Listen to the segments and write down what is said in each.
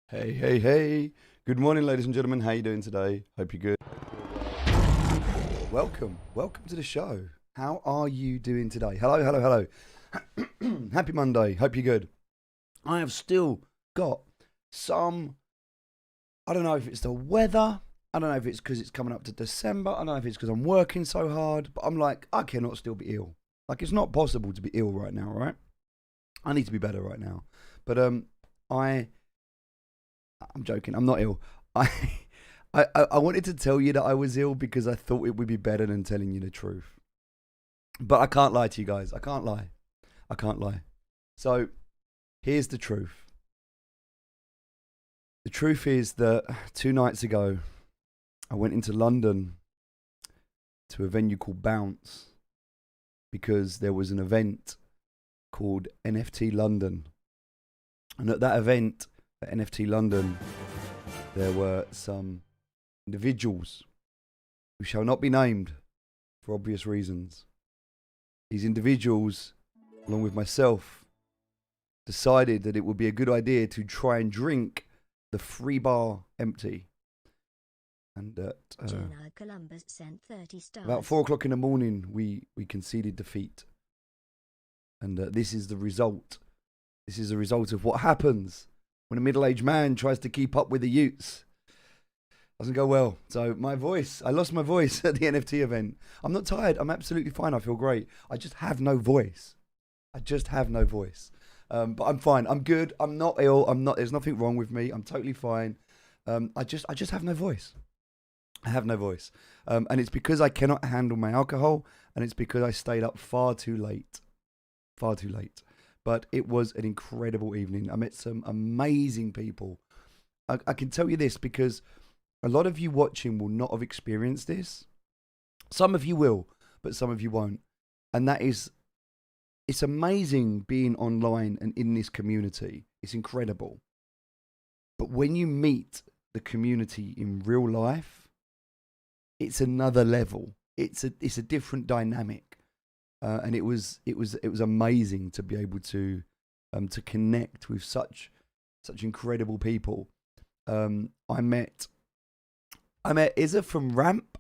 Hey, hey, hey. Good morning, ladies and gentlemen. How you doing today? Hope you're good. Welcome to the show. How are you doing today? Hello. Happy Monday. Hope you're good. I have still got some, I don't know if it's the weather. I don't know if it's because it's coming up to December. I don't know if it's because I'm working so hard. But I'm like, I cannot still be ill. Like, it's not possible to be ill right now, right? I need to be better right now. But I I'm joking. I'm not ill. I, I wanted to tell you that I was ill because I thought it would be better than telling you the truth. But I can't lie to you guys. I can't lie. I can't lie. So here's the truth. The truth is that 2 nights ago, I went into London to a venue called Bounce because there was an event called NFT London. And at that event, at NFT London, there were some individuals who shall not be named for obvious reasons. These individuals, along with myself, decided that it would be a good idea to try and drink the free bar empty. And at Columbus sent 30 stars. about 4 o'clock in the morning, we conceded defeat. And this is the result. This is the result of what happens when a middle-aged man tries to keep up with the youths. Doesn't go well. So I lost my voice at the NFT event. I'm not tired. I'm absolutely fine. I feel great. I just have no voice. But I'm fine. I'm good. I'm not ill. There's nothing wrong with me. I'm totally fine. I just have no voice. I have no voice. And it's because I cannot handle my alcohol, and it's because I stayed up far too late. But it was an incredible evening. I met some amazing people. I can tell you this because a lot of you watching will not have experienced this. Some of you will, but some of you won't. And that is, it's amazing being online and in this community. It's incredible. But when you meet the community in real life, it's another level. It's a different dynamic. And it was amazing to be able to connect with such incredible people. I met Izza from Ramp.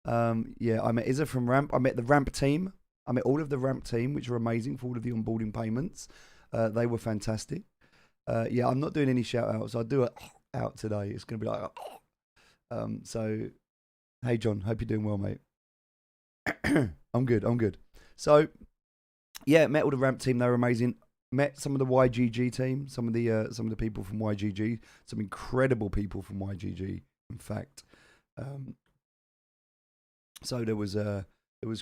I met Izza from Ramp. I met the Ramp team. I met all of the Ramp team, which were amazing for all of the onboarding payments. They were fantastic. I'm not doing any shout outs. I'll do it out today. It's going to be like, so, hey, John, hope you're doing well, mate. I'm good. So, yeah, met all the Ramp team. They were amazing. Met some of the YGG team, some of the people from YGG, some incredible people from YGG. In fact, so there was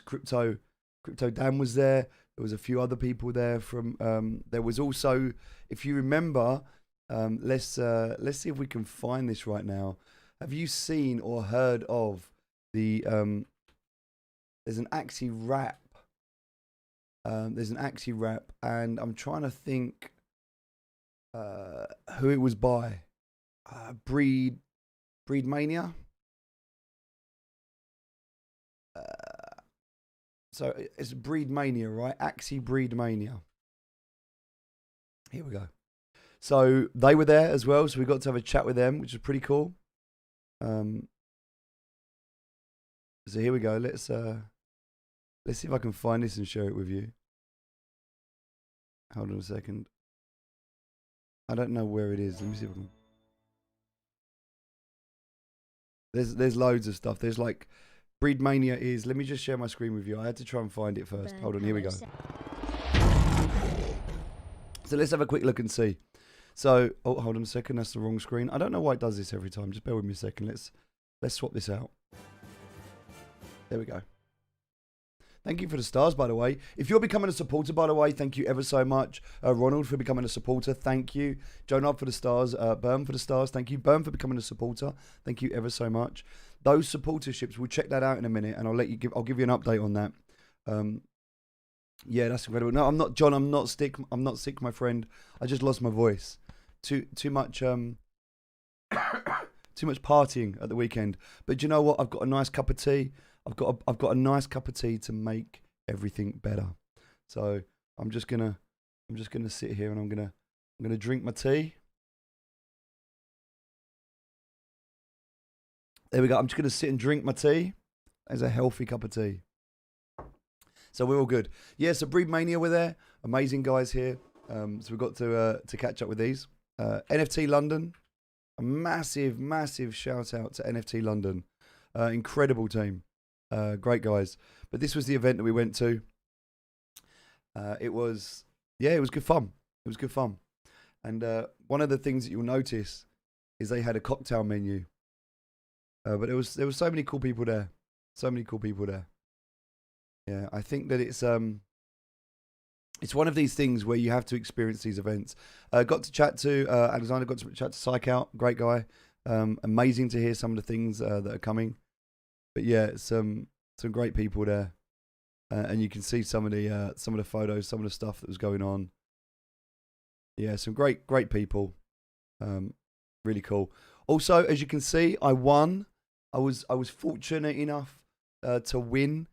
Crypto Dan was there. There was a few other people there from. There was also, if you remember, let's see if we can find this right now. Have you seen or heard of the? There's an Axie rap. And I'm trying to think who it was by. Breed Mania. So it's Breed Mania, right? Axie Breed Mania. Here we go. So they were there as well, so we got to have a chat with them, which is pretty cool. So here we go. Let's see if I can find this and share it with you. Hold on a second. I don't know where it is. Let me see if I can. There's loads of stuff. There's like Breed Mania is. Let me just share my screen with you. I had to try and find it first. Hold on. Here we go. So let's have a quick look and see. So hold on a second. That's the wrong screen. I don't know why it does this every time. Just bear with me a second. Let's swap this out. There we go. Thank you for the stars, by the way. If you're becoming a supporter, by the way, thank you ever so much. Ronald for becoming a supporter, thank you. Jonah for the stars. Berm for the stars, thank you. Berm for becoming a supporter, thank you ever so much. Those supporterships, we'll check that out in a minute, and I'll give you an update on that. Yeah, that's incredible. No, I'm not, John. I'm not sick. My friend. I just lost my voice. Too much. Too much partying at the weekend. But you know what? I've got a nice cup of tea. I've got a nice cup of tea to make everything better. So I'm just gonna sit here and I'm gonna drink my tea. There we go. I'm just going to sit and drink my tea. There's a healthy cup of tea. So we're all good. Yeah, so Breed Mania were there. Amazing guys here. So we got to catch up with these. NFT London. A massive, massive shout out to NFT London. Incredible team. Great guys. But this was the event that we went to. It was good fun. It was good fun. And one of the things that you'll notice is they had a cocktail menu. But there was so many cool people there. So many cool people there. Yeah, I think that it's one of these things where you have to experience these events. Got to chat to Alexander, got to chat to Psych Out, great guy. Amazing to hear some of the things that are coming. But yeah, some great people there. And you can see some of the photos, some of the stuff that was going on. Yeah, some great people. Really cool. Also, as you can see, I won. I was fortunate enough to win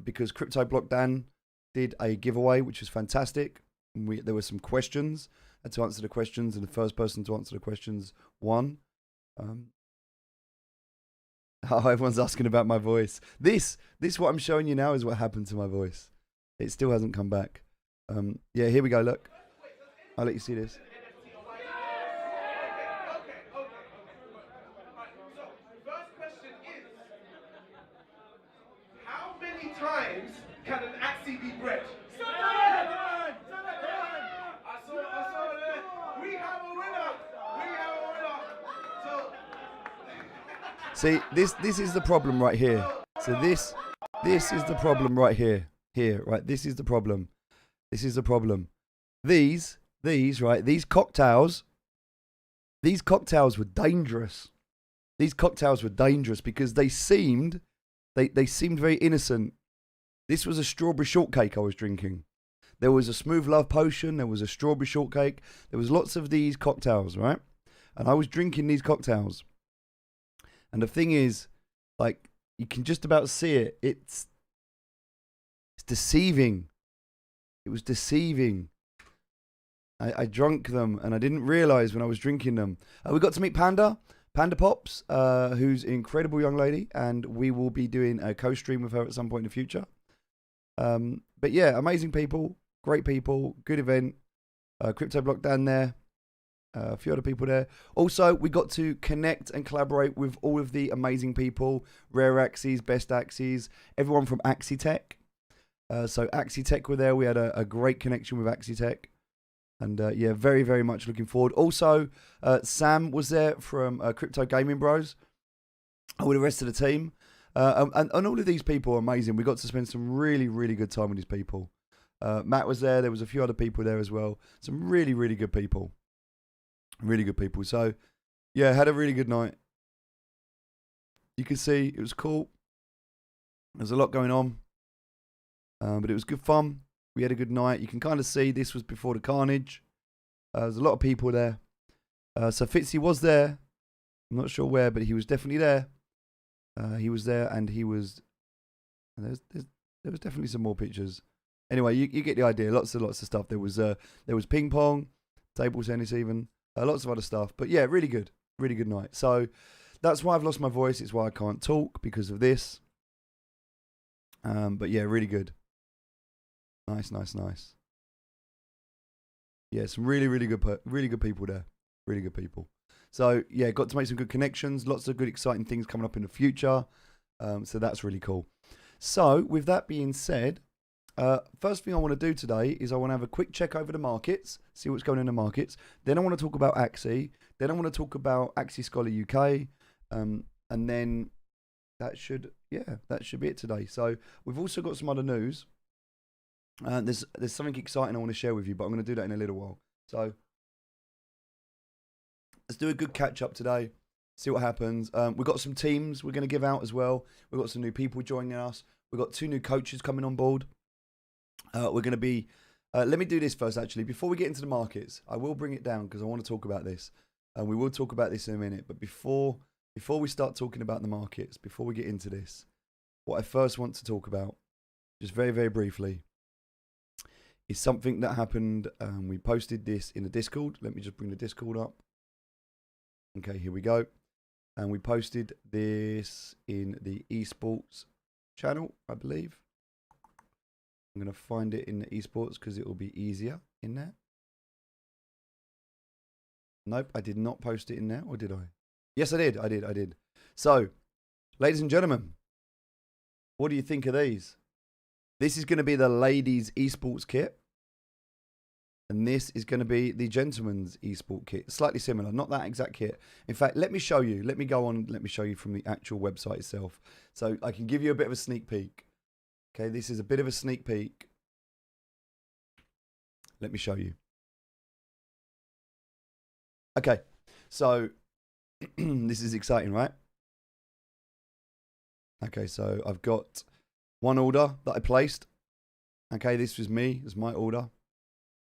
because Crypto Block Dan did a giveaway, which was fantastic. There were some questions. I had to answer the questions, and the first person to answer the questions won. Everyone's asking about my voice. This what I'm showing you now is what happened to my voice. It still hasn't come back. Yeah, here we go. Look, I'll let you see this. Times can an Axie be bred? I saw it. We have a winner. See, this is the problem right here. So this is the problem right here. Right, this is the problem. These cocktails were dangerous. These cocktails were dangerous because they seemed very innocent. This was a strawberry shortcake I was drinking. There was a smooth love potion. There was a strawberry shortcake. There was lots of these cocktails, right? And I was drinking these cocktails. And the thing is, like, you can just about see it. It's deceiving. It was deceiving. I drank them and I didn't realize when I was drinking them. We got to meet Panda Pops, who's an incredible young lady, and we will be doing a co-stream with her at some point in the future. But yeah, amazing people, great people, good event. Crypto Block down there, a few other people there. Also, we got to connect and collaborate with all of the amazing people, Rare Axies, Best Axies, everyone from Axie Tech. So Axie Tech were there. We had a great connection with Axie Tech. And yeah, very, very much looking forward. Also, Sam was there from Crypto Gaming Bros. With the rest of the team. And all of these people are amazing. We got to spend some really, really good time with these people. Matt was there. There was a few other people there as well. Some really, really good people. Really good people. So, yeah, had a really good night. You can see it was cool. There's a lot going on. But it was good fun. We had a good night. You can kind of see this was before the carnage. There's a lot of people there. So Fitzy was there. I'm not sure where, but he was definitely there. He was there, and he was. And there was definitely some more pictures. Anyway, you get the idea. Lots of stuff. There was ping pong, table tennis, even lots of other stuff. But yeah, really good night. So that's why I've lost my voice. It's why I can't talk because of this. But yeah, really good. Nice. Yeah, some really good people there. Really good people. So yeah, got to make some good connections. Lots of good, exciting things coming up in the future. So that's really cool. So with that being said, first thing I want to do today is I want to have a quick check over the markets, see what's going on in the markets. Then I want to talk about Axie. Then I want to talk about Axie Scholar UK. And then that should be it today. So we've also got some other news. There's something exciting I want to share with you, but I'm going to do that in a little while. So let's do a good catch up today. See what happens. We've got some teams we're going to give out as well. We've got some new people joining us. We've got 2 new coaches coming on board. We're going to be. Let me do this first, actually. Before we get into the markets, I will bring it down because I want to talk about this. And we will talk about this in a minute. But before we start talking about the markets, before we get into this, what I first want to talk about, just very, very briefly, is something that happened. We posted this in the Discord. Let me just bring the Discord up. Okay, here we go. And we posted this in the esports channel, I believe. I'm going to find it in the esports because it will be easier in there. Nope, I did not post it in there, or did I? Yes, I did. So, ladies and gentlemen, what do you think of these? This is going to be the ladies' esports kit. And this is going to be the gentleman's esports kit. Slightly similar, not that exact kit. In fact, let me show you. Let me go on. Let me show you from the actual website itself. So I can give you a bit of a sneak peek. Okay, this is a bit of a sneak peek. Let me show you. Okay, so this is exciting, right? Okay, so I've got one order that I placed. Okay, this was me. It's my order.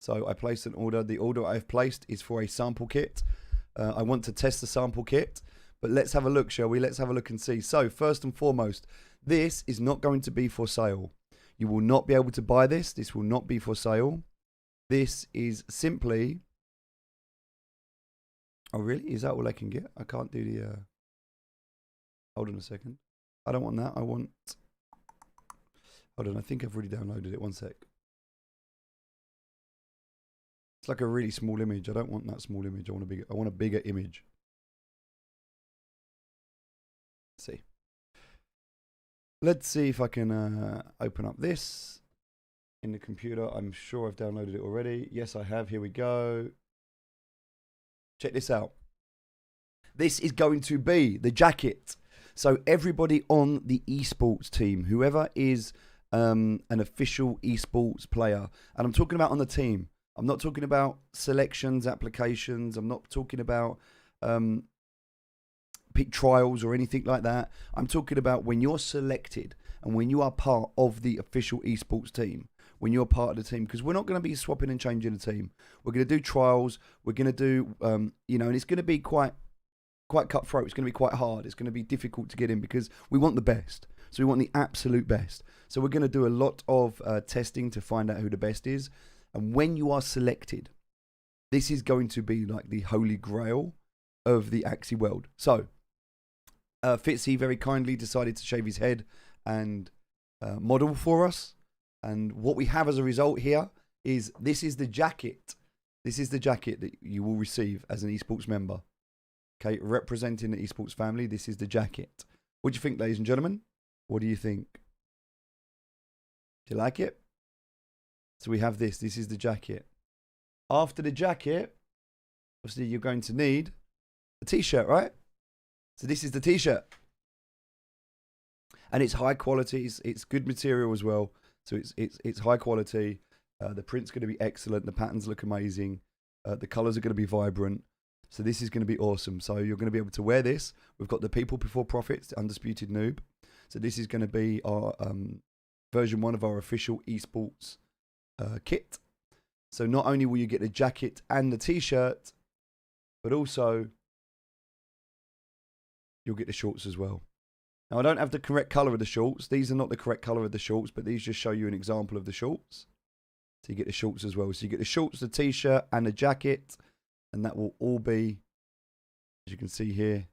So I placed an order. The order I've placed is for a sample kit. I want to test the sample kit, but let's have a look, shall we? Let's have a look and see. So first and foremost, this is not going to be for sale. You will not be able to buy this. This will not be for sale. This is simply... Oh, really? Is that all I can get? I can't do the... Hold on a second. I don't want that. I want... Hold on. I think I've already downloaded it. One sec. It's like a really small image. I don't want that small image. I want a bigger image. Let's see. Let's see if I can open up this in the computer. I'm sure I've downloaded it already. Yes, I have. Here we go. Check this out. This is going to be the jacket. So everybody on the esports team, whoever is an official esports player, and I'm talking about on the team. I'm not talking about selections, applications. I'm not talking about pick trials or anything like that. I'm talking about when you're selected and when you are part of the official esports team, when you're part of the team, because we're not going to be swapping and changing the team. We're going to do trials. We're going to do, and it's going to be quite cutthroat. It's going to be quite hard. It's going to be difficult to get in because we want the best. So we want the absolute best. So we're going to do a lot of testing to find out who the best is. And when you are selected, this is going to be like the holy grail of the Axie world. So, Fitzy very kindly decided to shave his head and model for us. And what we have as a result here is this is the jacket. This is the jacket that you will receive as an esports member. Okay, representing the esports family, this is the jacket. What do you think, ladies and gentlemen? What do you think? Do you like it? So we have this. This is the jacket. After the jacket, obviously you're going to need a t-shirt, right? So this is the t-shirt. And it's high quality. It's good material as well. So it's high quality. The print's going to be excellent. The patterns look amazing. The colors are going to be vibrant. So this is going to be awesome. So you're going to be able to wear this. We've got the People Before Profits, the Undisputed Noob. So this is going to be our version 1 of our official esports kit. So not only will you get the jacket and the t-shirt, but also you'll get the shorts as well. Now I don't have the correct color of the shorts. These are not the correct color of the shorts, but these just show you an example of the shorts. So you get the shorts as well. So you get the shorts, the t-shirt and the jacket, and that will all be, as you can see here,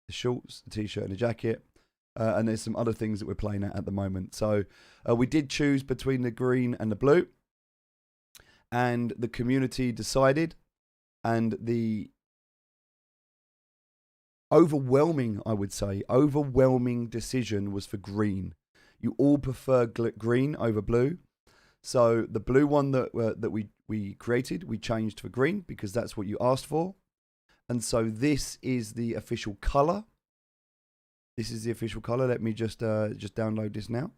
the shorts, the t-shirt and the jacket. And there's some other things that we're playing at the moment. So we did choose between the green and the blue. And the community decided. And the overwhelming, I would say, overwhelming decision was for green. You all prefer green over blue. So the blue one that we created, we changed for green because that's what you asked for. And so this is the official color. This is the official color. Let me just download this now.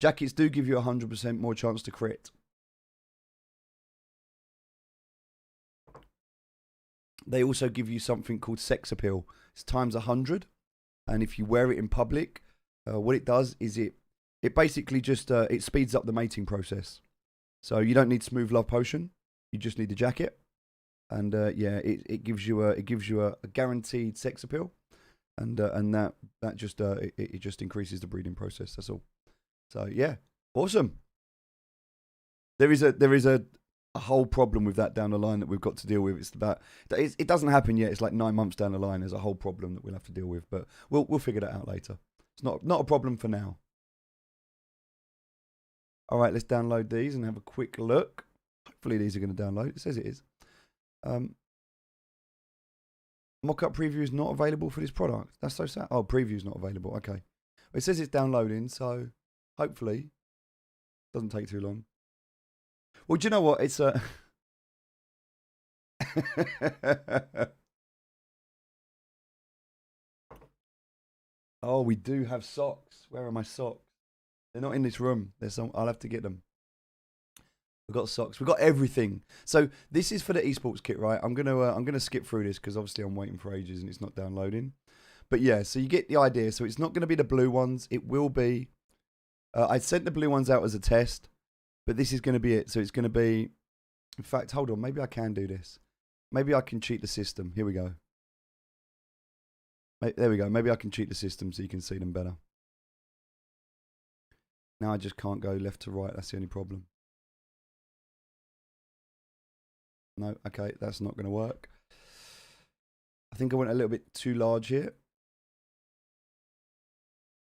Jackets do give you 100% more chance to crit. They also give you something called sex appeal. It's times 100. And if you wear it in public, what it does is it basically just it speeds up the mating process. So you don't need Smooth Love Potion. You just need the jacket. And yeah, it gives you a guaranteed sex appeal. And that just it just increases the breeding process. That's all. So yeah, awesome. There is a a whole problem with that down the line that we've got to deal with. It doesn't happen yet. It's like 9 months down the line. There's a whole problem that we'll have to deal with, but we'll figure that out later. It's not a problem for now. All right, let's download these and have a quick look. Hopefully these are going to download. It says it is. Mock-up preview is not available for this product. That's so sad. Oh, preview is not available. Okay. It says it's downloading, so hopefully it doesn't take too long. Well, do you know what? It's a... Oh, we do have socks. Where are my socks? They're not in this room. I'll have to get them. We've got socks. We've got everything. So this is for the esports kit, right? I'm gonna skip through this because obviously I'm waiting for ages and it's not downloading. But yeah, so you get the idea. So it's not going to be the blue ones. It will be. I sent the blue ones out as a test, but this is going to be it. So it's going to be. In fact, hold on. Maybe I can do this. Maybe I can cheat the system. Here we go. There we go. Maybe I can cheat the system so you can see them better. Now I just can't go left to right. That's the only problem. No, okay, that's not going to work. I think I went a little bit too large here.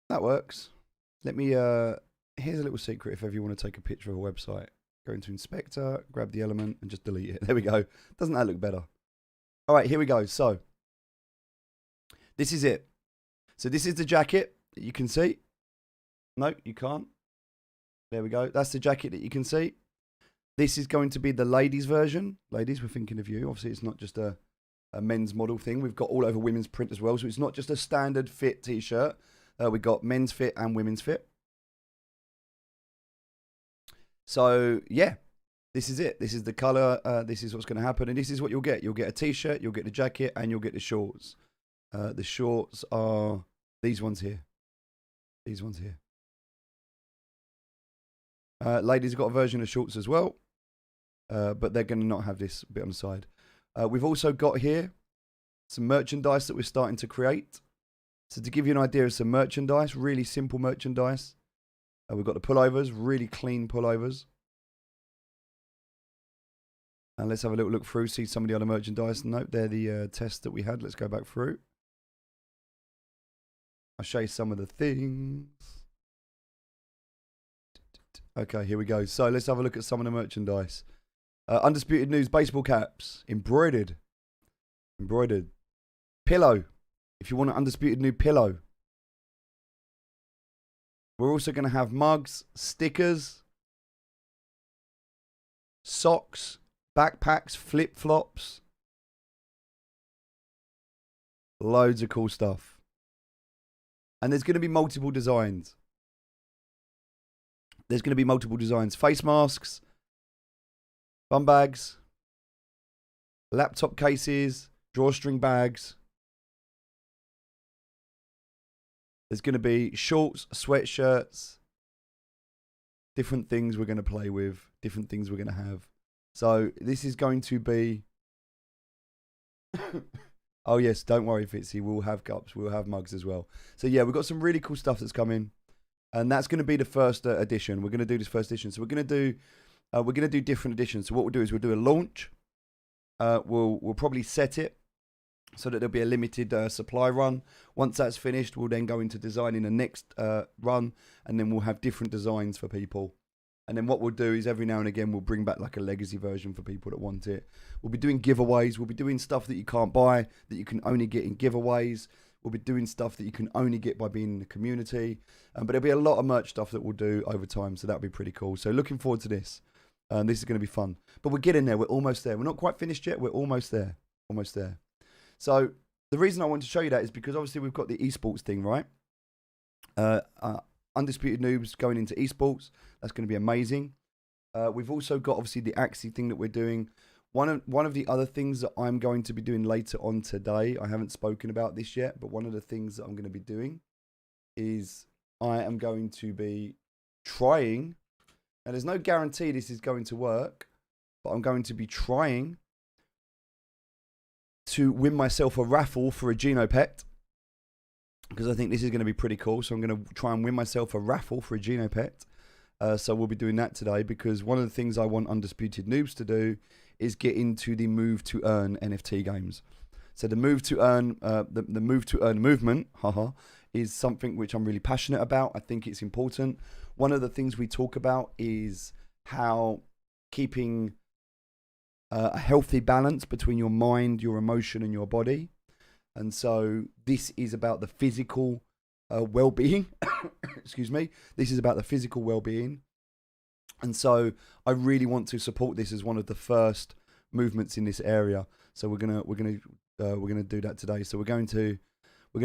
That works. Let me, here's a little secret if ever you want to take a picture of a website. Go into Inspector, grab the element, and just delete it. There we go. Doesn't that look better? All right, here we go. So, this is it. So this is the jacket that you can see. No, you can't. There we go. That's the jacket that you can see. This is going to be the ladies version. Ladies, we're thinking of you. Obviously, it's not just a men's model thing. We've got all over women's print as well. So it's not just a standard fit t-shirt. We've got men's fit and women's fit. So, yeah, this is it. This is the color. This is what's going to happen. And this is what you'll get. You'll get a t-shirt, you'll get the jacket, and you'll get the shorts. The shorts are these ones here. These ones here. Ladies have got a version of shorts as well. But they're going to not have this bit on the side. We've also got here some merchandise that we're starting to create. So to give you an idea of some merchandise, really simple merchandise. We've got the pullovers, really clean pullovers. And let's have a little look through, see some of the other merchandise. Note they're the tests that we had. Let's go back through. I'll show you some of the things. Okay, here we go. So let's have a look at some of the merchandise. Undisputed News baseball caps, embroidered. Pillow, if you want an Undisputed New pillow. We're also going to have mugs, stickers, socks, backpacks, flip-flops. Loads of cool stuff. And there's going to be multiple designs. Face masks, bum bags, laptop cases, drawstring bags. There's going to be shorts, sweatshirts, different things we're going to play with, different things we're going to have. So this is going to be... Oh yes, don't worry, Fitzy, we'll have cups, we'll have mugs as well. So yeah, we've got some really cool stuff that's coming. And that's going to be the first edition. We're going to do this first edition. So we're going to do different editions. So what we'll do is we'll do a launch. We'll probably set it so that there'll be a limited supply run. Once that's finished, we'll then go into designing the next run, and then we'll have different designs for people. And then what we'll do is every now and again we'll bring back like a legacy version for people that want it. We'll be doing giveaways. We'll be doing stuff that you can't buy, that you can only get in giveaways. We'll be doing stuff that you can only get by being in the community. But there'll be a lot of merch stuff that we'll do over time, so that'll be pretty cool. So looking forward to this. This is going to be fun. But we're getting there. We're almost there. We're not quite finished yet. We're almost there. Almost there. So the reason I want to show you that is because obviously we've got the esports thing, right? Undisputed Noobs going into esports. That's going to be amazing. We've also got obviously the Axie thing that we're doing. One of the other things that I'm going to be doing later on today, I haven't spoken about this yet, but one of the things that I'm going to be doing is I am going to be trying, and there's no guarantee this is going to work, but I'm going to be trying to win myself a raffle for a Geno pet, because I think this is going to be pretty cool. So I'm going to try and win myself a raffle for a Geno pet. So we'll be doing that today, because one of the things I want Undisputed Noobs to do is get into the move to earn NFT games. So the move to earn, the move to earn movement, is something which I'm really passionate about. I think it's important. One of the things we talk about is how keeping a healthy balance between your mind, your emotion, and your body. And so this is about the physical well-being. Excuse me. This is about the physical well-being. And so I really want to support this as one of the first movements in this area. So we're gonna do that today. So we're going to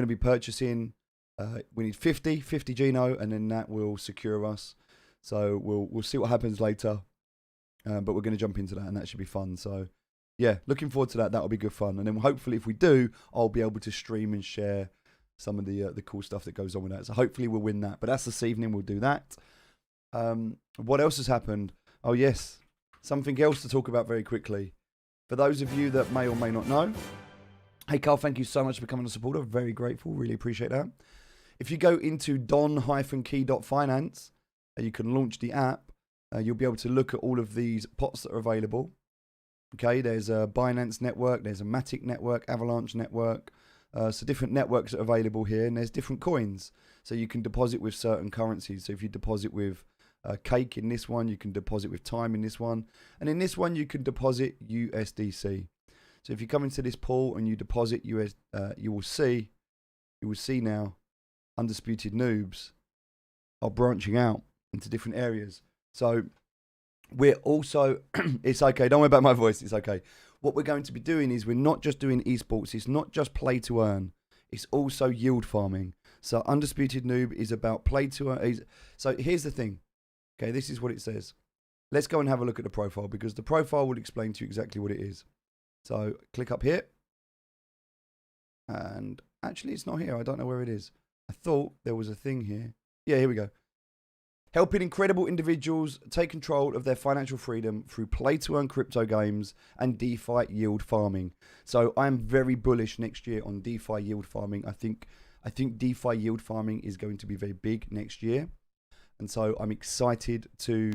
be purchasing. We need 50 Geno, and then that will secure us. So we'll see what happens later. But we're going to jump into that, and that should be fun. So, yeah, looking forward to that. That'll be good fun. And then hopefully, if we do, I'll be able to stream and share some of the cool stuff that goes on with that. So hopefully we'll win that. But that's this evening. We'll do that. What else has happened? Oh, yes. Something else to talk about very quickly. For those of you that may or may not know, hey, Carl, thank you so much for becoming a supporter. Very grateful. Really appreciate that. If you go into don-key.finance, you can launch the app. You'll be able to look at all of these pots that are available. Okay, there's a Binance network, there's a Matic network, Avalanche network. So different networks are available here, and there's different coins. So you can deposit with certain currencies. So if you deposit with cake in this one, you can deposit with time in this one. And in this one, you can deposit USDC. So if you come into this pool and you deposit US, you will see now Undisputed Noobs are branching out into different areas. So we're also, it's okay, don't worry about my voice, it's okay. What we're going to be doing is we're not just doing esports, it's not just play to earn, it's also yield farming. So Undisputed Noob is about play to earn. So here's the thing, okay, this is what it says. Let's go and have a look at the profile, because the profile will explain to you exactly what it is. So click up here. And actually it's not here, I don't know where it is. I thought there was a thing here. Yeah, here we go. Helping incredible individuals take control of their financial freedom through play-to-earn crypto games and DeFi yield farming. So I'm very bullish next year on DeFi yield farming. I think DeFi yield farming is going to be very big next year. And so I'm excited to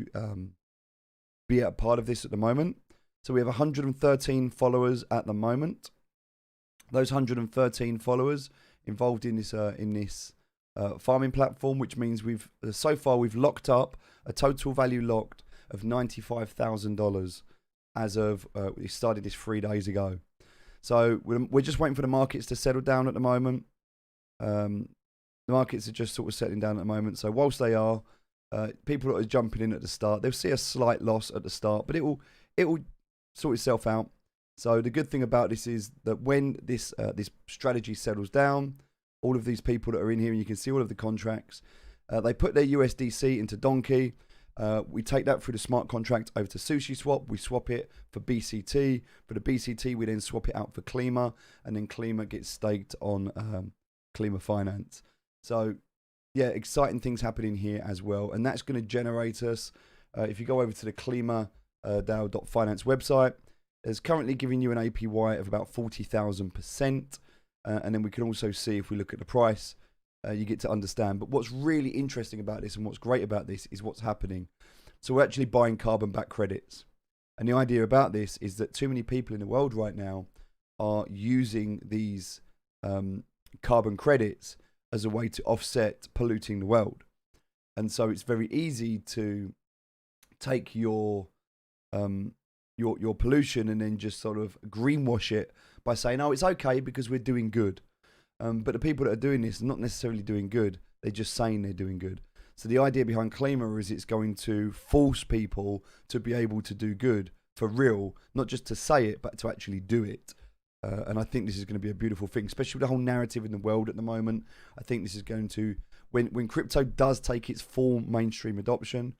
be a part of this at the moment. So we have 113 followers at the moment. Those 113 followers involved in this farming platform, which means we've locked up a total value locked of $95,000 as of we started this 3 days ago. So we're just waiting for the markets to settle down at the moment. The markets are just sort of settling down at the moment. So whilst they are, people that are jumping in at the start, they'll see a slight loss at the start, but it will sort itself out. So the good thing about this is that when this strategy settles down, all of these people that are in here, and you can see all of the contracts, they put their USDC into Donkey. We take that through the smart contract over to SushiSwap. We swap it for BCT. For the BCT, we then swap it out for Klima, and then Klima gets staked on Klima Finance. So, yeah, exciting things happening here as well. And that's going to generate us, if you go over to the Klima DAO.finance website, it's currently giving you an APY of about 40,000%. And then we can also see, if we look at the price, you get to understand. But what's really interesting about this and what's great about this is what's happening. So we're actually buying carbon back credits. And the idea about this is that too many people in the world right now are using these carbon credits as a way to offset polluting the world. And so it's very easy to take your pollution and then just sort of greenwash it by saying, oh, it's okay because we're doing good. But the people that are doing this are not necessarily doing good. They're just saying they're doing good. So the idea behind Klima is it's going to force people to be able to do good for real, not just to say it, but to actually do it. And I think this is going to be a beautiful thing, especially with the whole narrative in the world at the moment. I think this is going to, when crypto does take its full mainstream adoption,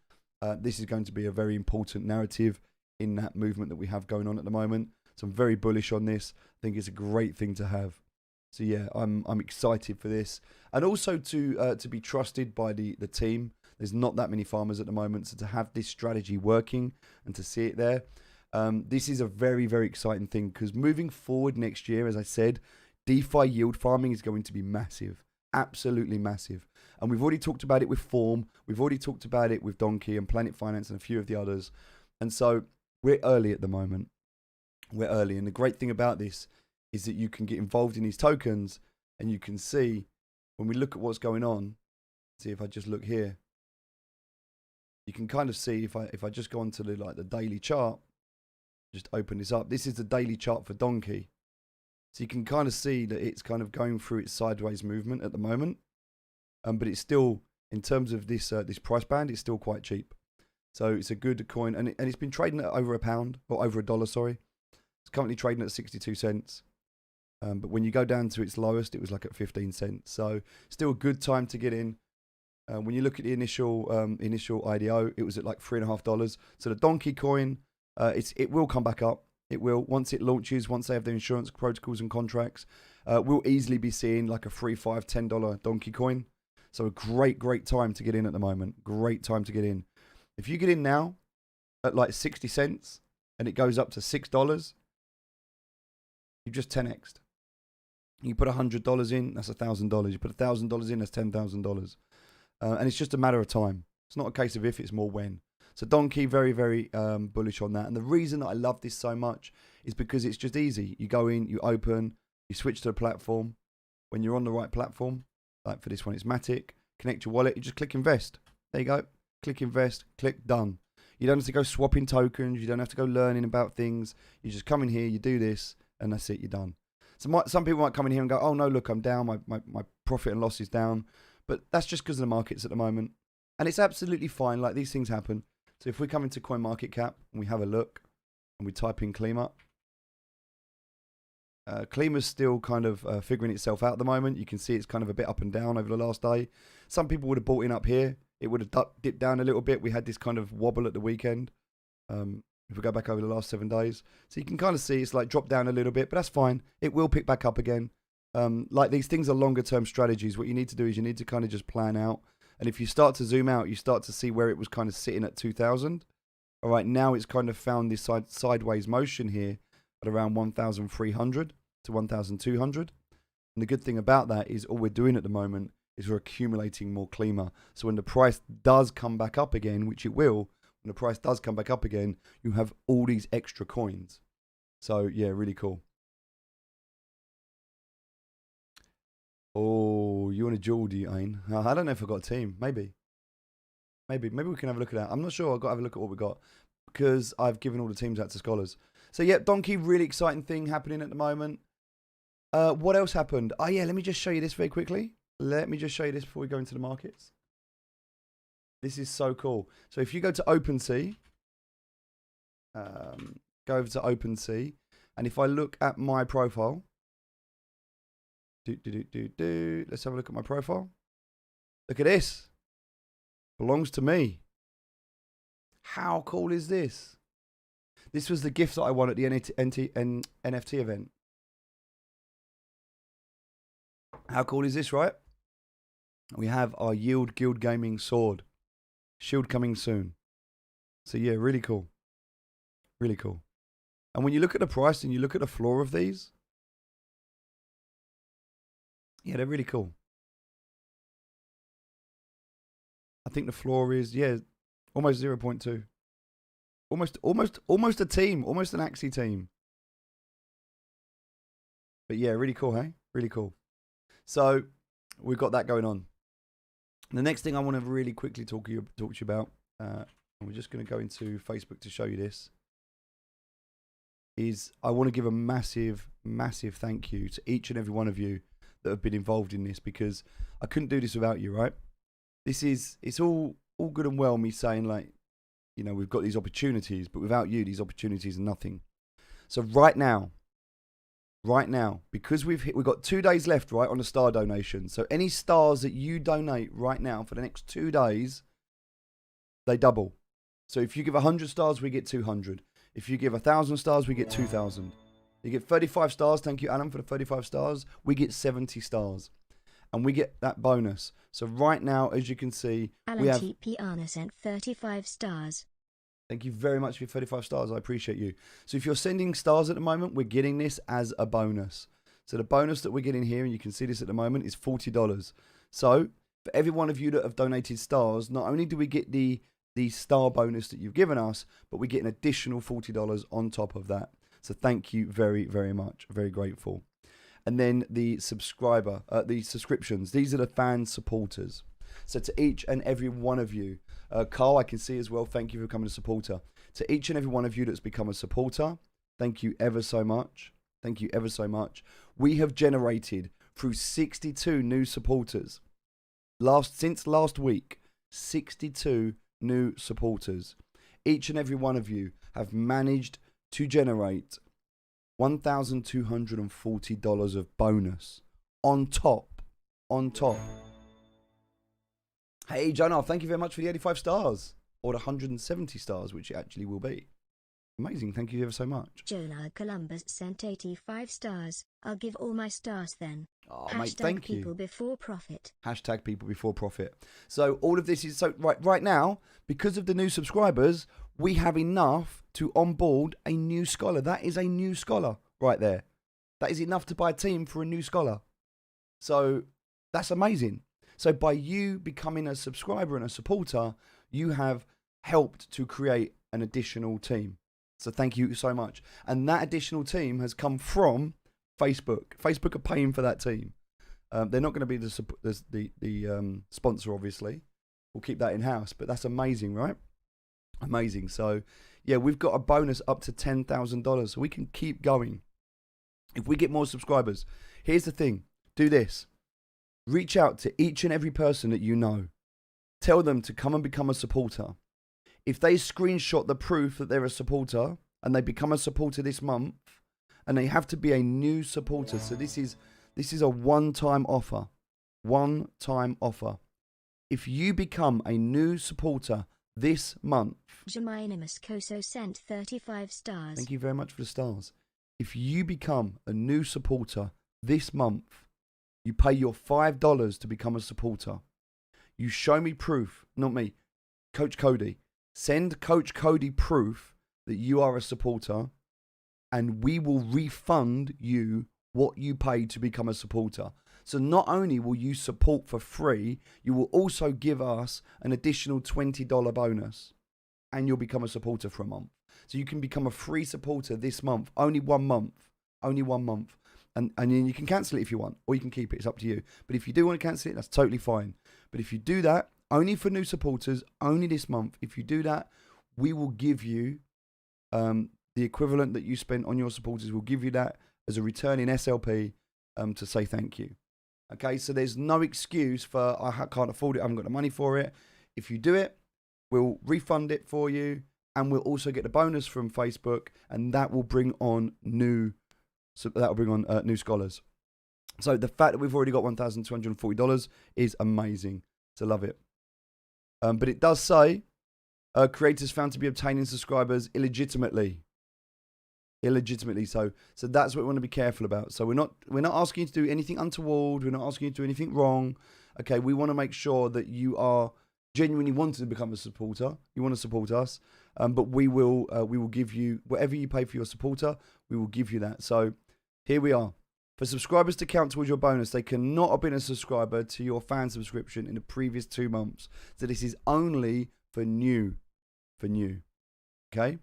this is going to be a very important narrative in that movement that we have going on at the moment. So I'm very bullish on this. I think it's a great thing to have. So yeah, I'm excited for this, and also to be trusted by the team. There's not that many farmers at the moment, so to have this strategy working and to see it there, this is a very, very exciting thing, because moving forward next year, as I said, DeFi yield farming is going to be massive. Absolutely massive. And we've already talked about it with Form. We've already talked about it with Donkey and Planet Finance and a few of the others. And so we're early at the moment. We're early. And the great thing about this is that you can get involved in these tokens and you can see when we look at what's going on. See if I just look here. You can kind of see if I just go onto the daily chart, just open this up. This is the daily chart for Donkey. So you can kind of see that it's kind of going through its sideways movement at the moment. But it's still, in terms of this price band, it's still quite cheap. So it's a good coin, and it's been trading at over £1 or over $1. Sorry, it's currently trading at 62 cents. But when you go down to its lowest, it was like at 15 cents. So still a good time to get in. When you look at the initial IDO, it was at like $3.50. So the Donkey coin, it will come back up. It will, once it launches, once they have their insurance protocols and contracts, we'll easily be seeing like a $3, $5, $10 Donkey coin. So a great time to get in at the moment. Great time to get in. If you get in now at like 60 cents and it goes up to $6, you just 10x'd. You put $100 in, that's $1,000. You put $1,000 in, that's $10,000. And it's just a matter of time. It's not a case of if, it's more when. So Donkey, very bullish on that. And the reason that I love this so much is because it's just easy. You go in, you open, you switch to a platform. When you're on the right platform, like for this one, it's Matic, connect your wallet, you just click invest. There you go. Click invest, click done. You don't have to go swapping tokens. You don't have to go learning about things. You just come in here, you do this, and that's it, you're done. So some people might come in here and go, oh no, look, I'm down. My profit and loss is down. But that's just because of the markets at the moment. And it's absolutely fine. Like, these things happen. So if we come into CoinMarketCap and we have a look and we type in Klima, Klima's still kind of figuring itself out at the moment. You can see it's kind of a bit up and down over the last day. Some people would have bought in up here. It would have dipped down a little bit. We had this kind of wobble at the weekend. If we go back over the last 7 days. So you can kind of see it's like dropped down a little bit, but that's fine. It will pick back up again. Like, these things are longer term strategies. What you need to do is you need to kind of just plan out. And if you start to zoom out, you start to see where it was kind of sitting at 2,000. All right, now it's kind of found this sideways motion here at around 1,300 to 1,200. And the good thing about that is all we're doing at the moment is we're accumulating more Klima. So when the price does come back up again, which it will, when the price does come back up again, you have all these extra coins. So yeah, really cool. Oh, you want a jewel, do you, Ain? I don't know if I've got a team. Maybe we can have a look at that. I'm not sure. I've got to have a look at what we got because I've given all the teams out to scholars. So yeah, Donkey, really exciting thing happening at the moment. What else happened? Oh yeah, let me just show you this very quickly. Let me just show you this before we go into the markets. This is so cool. So if you go to OpenSea, go over to OpenSea, and if I look at my profile, let's have a look at my profile. Look at this. Belongs to me. How cool is this? This was the gift that I won at the NFT event. How cool is this, right? We have our Yield Guild Gaming sword. Shield coming soon. So yeah, really cool. Really cool. And when you look at the price and you look at the floor of these, yeah, they're really cool. I think the floor is, yeah, almost 0.2. Almost a team, almost an Axie team. But yeah, really cool, hey? Really cool. So we've got that going on. The next thing I want to really quickly talk to you about, and we're just going to go into Facebook to show you this, is I want to give a massive thank you to each and every one of you that have been involved in this, because I couldn't do this without you, right? It's all good and well me saying, like, you know, we've got these opportunities, but without you, these opportunities are nothing. So right now, because we've got 2 days left, right, on the star donation. So any stars that you donate right now for the next 2 days, they double. So if you give 100 stars, we get 200. If you give 1,000 stars, we get 2,000. You get 35 stars. Thank you, Alan, for the 35 stars. We get 70 stars. And we get that bonus. So right now, as you can see, Alan we have... TP Anna sent 35 stars. Thank you very much for your 35 stars. I appreciate you. So if you're sending stars at the moment, we're getting this as a bonus. So the bonus that we're getting here, and you can see this at the moment, is $40. So for every one of you that have donated stars, not only do we get the star bonus that you've given us, but we get an additional $40 on top of that. So thank you very, very much. Very grateful. And then the subscriptions. These are the fan supporters. So to each and every one of you, Carl, I can see as well, thank you for becoming a supporter. To each and every one of you that's become a supporter, thank you ever so much. Thank you ever so much. We have generated through 62 new supporters. Since last week, 62 new supporters. Each and every one of you have managed to generate $1,240 of bonus on top. Hey, Jonah, thank you very much for the 85 stars, or the 170 stars, which it actually will be. Amazing, thank you ever so much. Jonah Columbus sent 85 stars. I'll give all my stars then. Oh, Hashtag mate, thank people you. before profit. Hashtag people before profit. So all of this is, so right now, because of the new subscribers, we have enough to onboard a new scholar. That is a new scholar right there. That is enough to buy a team for a new scholar. So that's amazing. So by you becoming a subscriber and a supporter, you have helped to create an additional team. So thank you so much. And that additional team has come from Facebook. Facebook are paying for that team. They're not going to be the sponsor, obviously. We'll keep that in-house, but that's amazing, right? Amazing. So, yeah, we've got a bonus up to $10,000, so we can keep going. If we get more subscribers, here's the thing. Do this. Reach out to each and every person that you know. Tell them to come and become a supporter. If they screenshot the proof that they're a supporter and they become a supporter this month, and they have to be a new supporter. So this is a one-time offer. One-time offer. If you become a new supporter this month, Jemina Moscoso sent 35 stars. Thank you very much for the stars. If you become a new supporter this month, you pay your $5 to become a supporter. You show me proof, not me, Coach Cody. Send Coach Cody proof that you are a supporter, and we will refund you what you paid to become a supporter. So not only will you support for free, you will also give us an additional $20 bonus, and you'll become a supporter for a month. So you can become a free supporter this month, only 1 month, only 1 month. And then you can cancel it if you want, or you can keep it, it's up to you. But if you do want to cancel it, that's totally fine. But if you do that, only for new supporters, only this month, if you do that, we will give you the equivalent that you spent on your supporters. We'll give you that as a return in SLP to say thank you. Okay, so there's no excuse for I can't afford it, I haven't got the money for it. If you do it, we'll refund it for you, and we'll also get the bonus from Facebook, and that will bring on new scholars. So the fact that we've already got $1,240 is amazing. So love it. But it does say creators found to be obtaining subscribers illegitimately. So that's what we want to be careful about. So we're not asking you to do anything untoward. We're not asking you to do anything wrong. Okay, we want to make sure that you are genuinely wanting to become a supporter. You want to support us, but we will give you whatever you pay for your supporter. We will give you that. So here we are. For subscribers to count towards your bonus, they cannot have been a subscriber to your fan subscription in the previous 2 months. So this is only for new. Okay?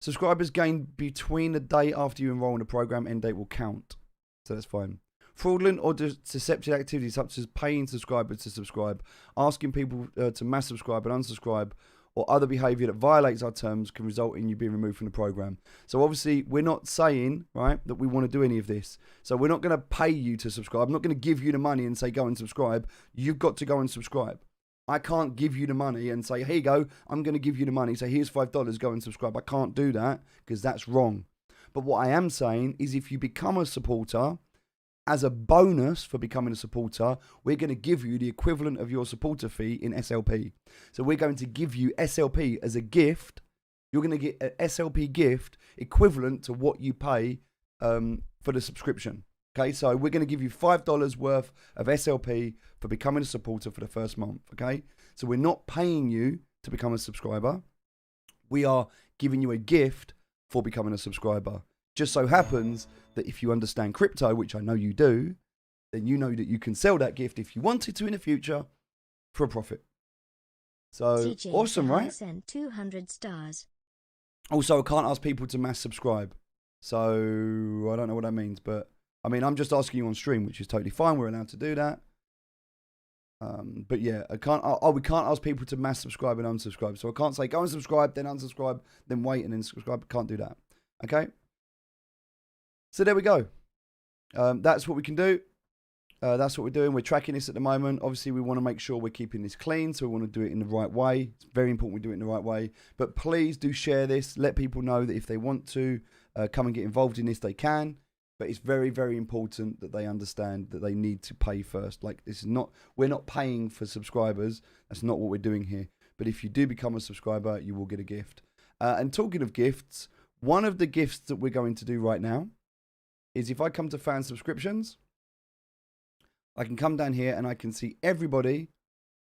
Subscribers gained between the day after you enroll in the program end date will count. So that's fine. Fraudulent or deceptive activities such as paying subscribers to subscribe, asking people to mass subscribe and unsubscribe, or other behaviour that violates our terms can result in you being removed from the program. So obviously we're not saying, right, that we want to do any of this. So we're not going to pay you to subscribe. I'm not going to give you the money and say go and subscribe. You've got to go and subscribe. I can't give you the money and say, here you go, I'm going to give you the money. So here's $5, go and subscribe. I can't do that because that's wrong. But what I am saying is if you become a supporter, as a bonus for becoming a supporter, we're going to give you the equivalent of your supporter fee in SLP. So we're going to give you SLP as a gift. You're going to get an SLP gift equivalent to what you pay for the subscription. Okay, so we're going to give you $5 worth of SLP for becoming a supporter for the first month. Okay, so we're not paying you to become a subscriber. We are giving you a gift for becoming a subscriber. Just so happens that if you understand crypto, which I know you do, then you know that you can sell that gift if you wanted to in the future for a profit. So CJ awesome, right? Sent 200 stars. Also, I can't ask people to mass subscribe. So I don't know what that means, but I mean, I'm just asking you on stream, which is totally fine. We're allowed to do that. But yeah, we can't ask people to mass subscribe and unsubscribe. So I can't say go and subscribe, then unsubscribe, then wait and then subscribe. Can't do that. Okay. So there we go. That's what we can do. That's what we're doing. We're tracking this at the moment. Obviously, we want to make sure we're keeping this clean, so we want to do it in the right way. It's very important we do it in the right way. But please do share this. Let people know that if they want to come and get involved in this, they can. But it's very, very important that they understand that they need to pay first. Like, this is not, we're not paying for subscribers. That's not what we're doing here. But if you do become a subscriber, you will get a gift. And talking of gifts, one of the gifts that we're going to do right now is if I come to fan subscriptions, I can come down here and I can see everybody.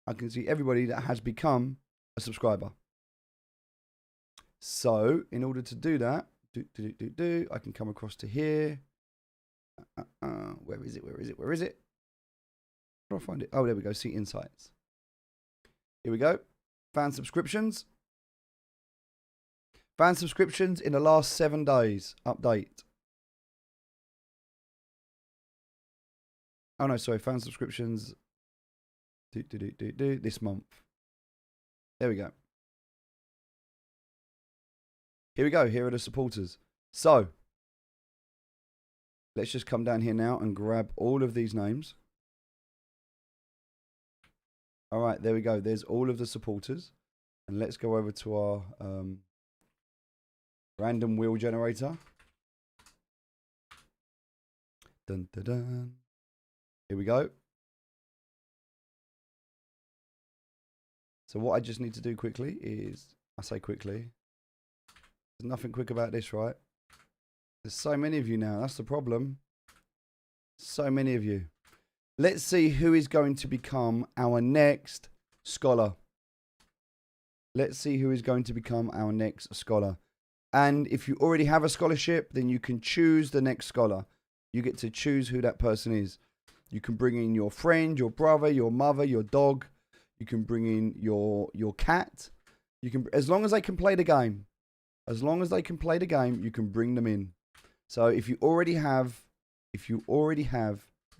I can see everybody that has become a subscriber. So in order to do that, I can come across to here. Where is it? Where is it? Where is it? Where do I find it? Oh, there we go. See insights. Here we go. Fan subscriptions. Fan subscriptions in the last 7 days. Update. Oh no, sorry. Fan subscriptions. This month. There we go. Here we go. Here are the supporters. So let's just come down here now and grab all of these names. All right, there we go. There's all of the supporters. And let's go over to our random wheel generator. Dun, dun, dun. Here we go. So what I just need to do quickly is, I say quickly, there's nothing quick about this, right? There's so many of you now. That's the problem. So many of you. Let's see who is going to become our next scholar. Let's see who is going to become our next scholar. And if you already have a scholarship, then you can choose the next scholar. You get to choose who that person is. You can bring in your friend, your brother, your mother, your dog. You can bring in your cat. You can, as long as they can play the game. As long as they can play the game, you can bring them in. So if you already have a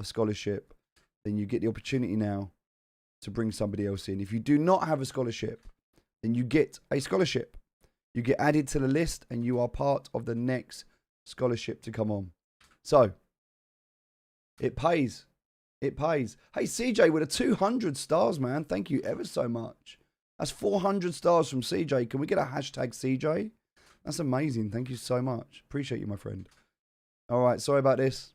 scholarship, then you get the opportunity now to bring somebody else in. If you do not have a scholarship, then you get a scholarship. You get added to the list and you are part of the next scholarship to come on. So it pays. It pays. Hey, CJ with a 200 stars, man. Thank you ever so much. That's 400 stars from CJ. Can we get a hashtag CJ? That's amazing. Thank you so much. Appreciate you, my friend. All right. Sorry about this.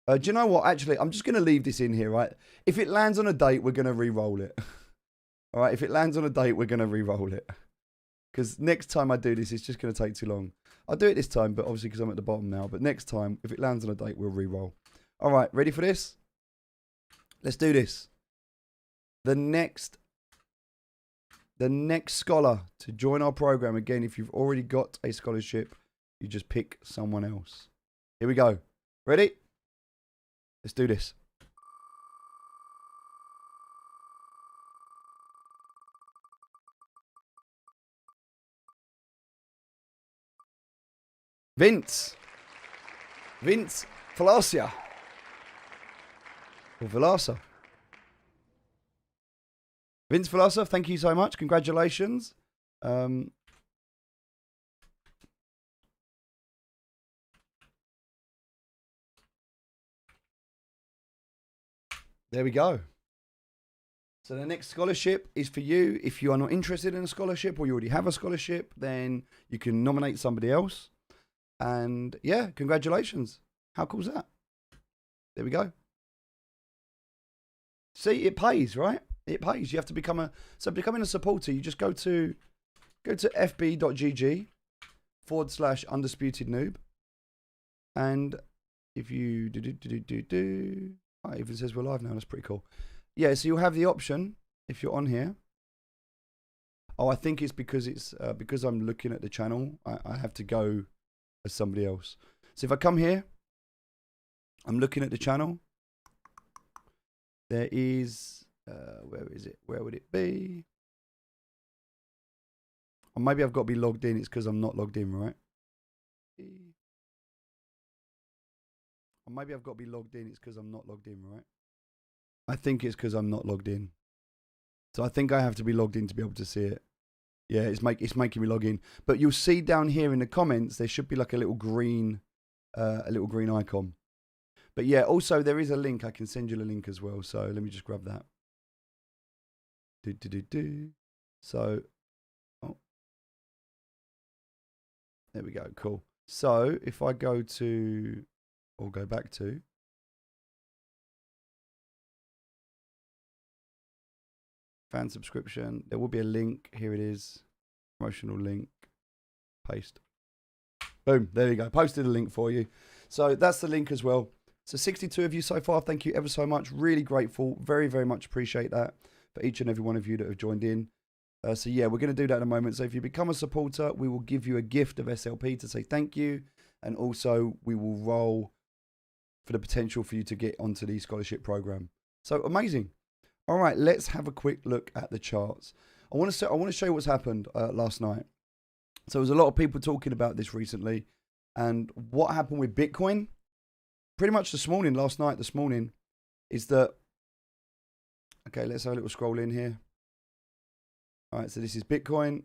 Do you know what? Actually, I'm just going to leave this in here, right? If it lands on a date, we're going to re-roll it. All right. If it lands on a date, we're going to re-roll it. Because next time I do this, it's just going to take too long. I'll do it this time, but obviously because I'm at the bottom now. But next time, if it lands on a date, we'll re-roll. All right. Ready for this? Let's do this. The next scholar to join our program, again, if you've already got a scholarship, you just pick someone else. Here we go. Ready? Let's do this. Vince Falacia. Or Velasa. Vince Velasa, thank you so much. Congratulations. There we go. So the next scholarship is for you. If you are not interested in a scholarship or you already have a scholarship, then you can nominate somebody else. And yeah, congratulations. How cool is that? There we go. See, it pays, right? It pays. You have to become becoming a supporter, you just go to fb.gg/undisputednoob. And if you oh, it even says we're live now. That's pretty cool. Yeah, so you'll have the option if you're on here. Oh, I think it's because it's because I'm looking at the channel. I have to go as somebody else. So if I come here, I'm looking at the channel. There is, where is it? Where would it be? Or maybe I've got to be logged in. It's because I'm not logged in, right? Or maybe I've got to be logged in. It's because I'm not logged in, right? I think it's because I'm not logged in. So I think I have to be logged in to be able to see it. Yeah, it's making me log in. But you'll see down here in the comments, there should be like a little green icon. But yeah, also there is a link. I can send you the link as well. So let me just grab that. So, oh, there we go. Cool. So if I go to, or go back to, fan subscription, there will be a link. Here it is. Promotional link. Paste. Boom. There you go. Posted a link for you. So that's the link as well. So 62 of you so far. Thank you ever so much. Really grateful. Very, very much appreciate that for each and every one of you that have joined in. So yeah, we're going to do that in a moment. So if you become a supporter, we will give you a gift of SLP to say thank you. And also we will roll for the potential for you to get onto the scholarship program. So amazing. All right, let's have a quick look at the charts. I want to show you what's happened last night. So there's a lot of people talking about this recently, and what happened with Bitcoin, pretty much this morning, is that, okay, let's have a little scroll in here. All right, so this is Bitcoin.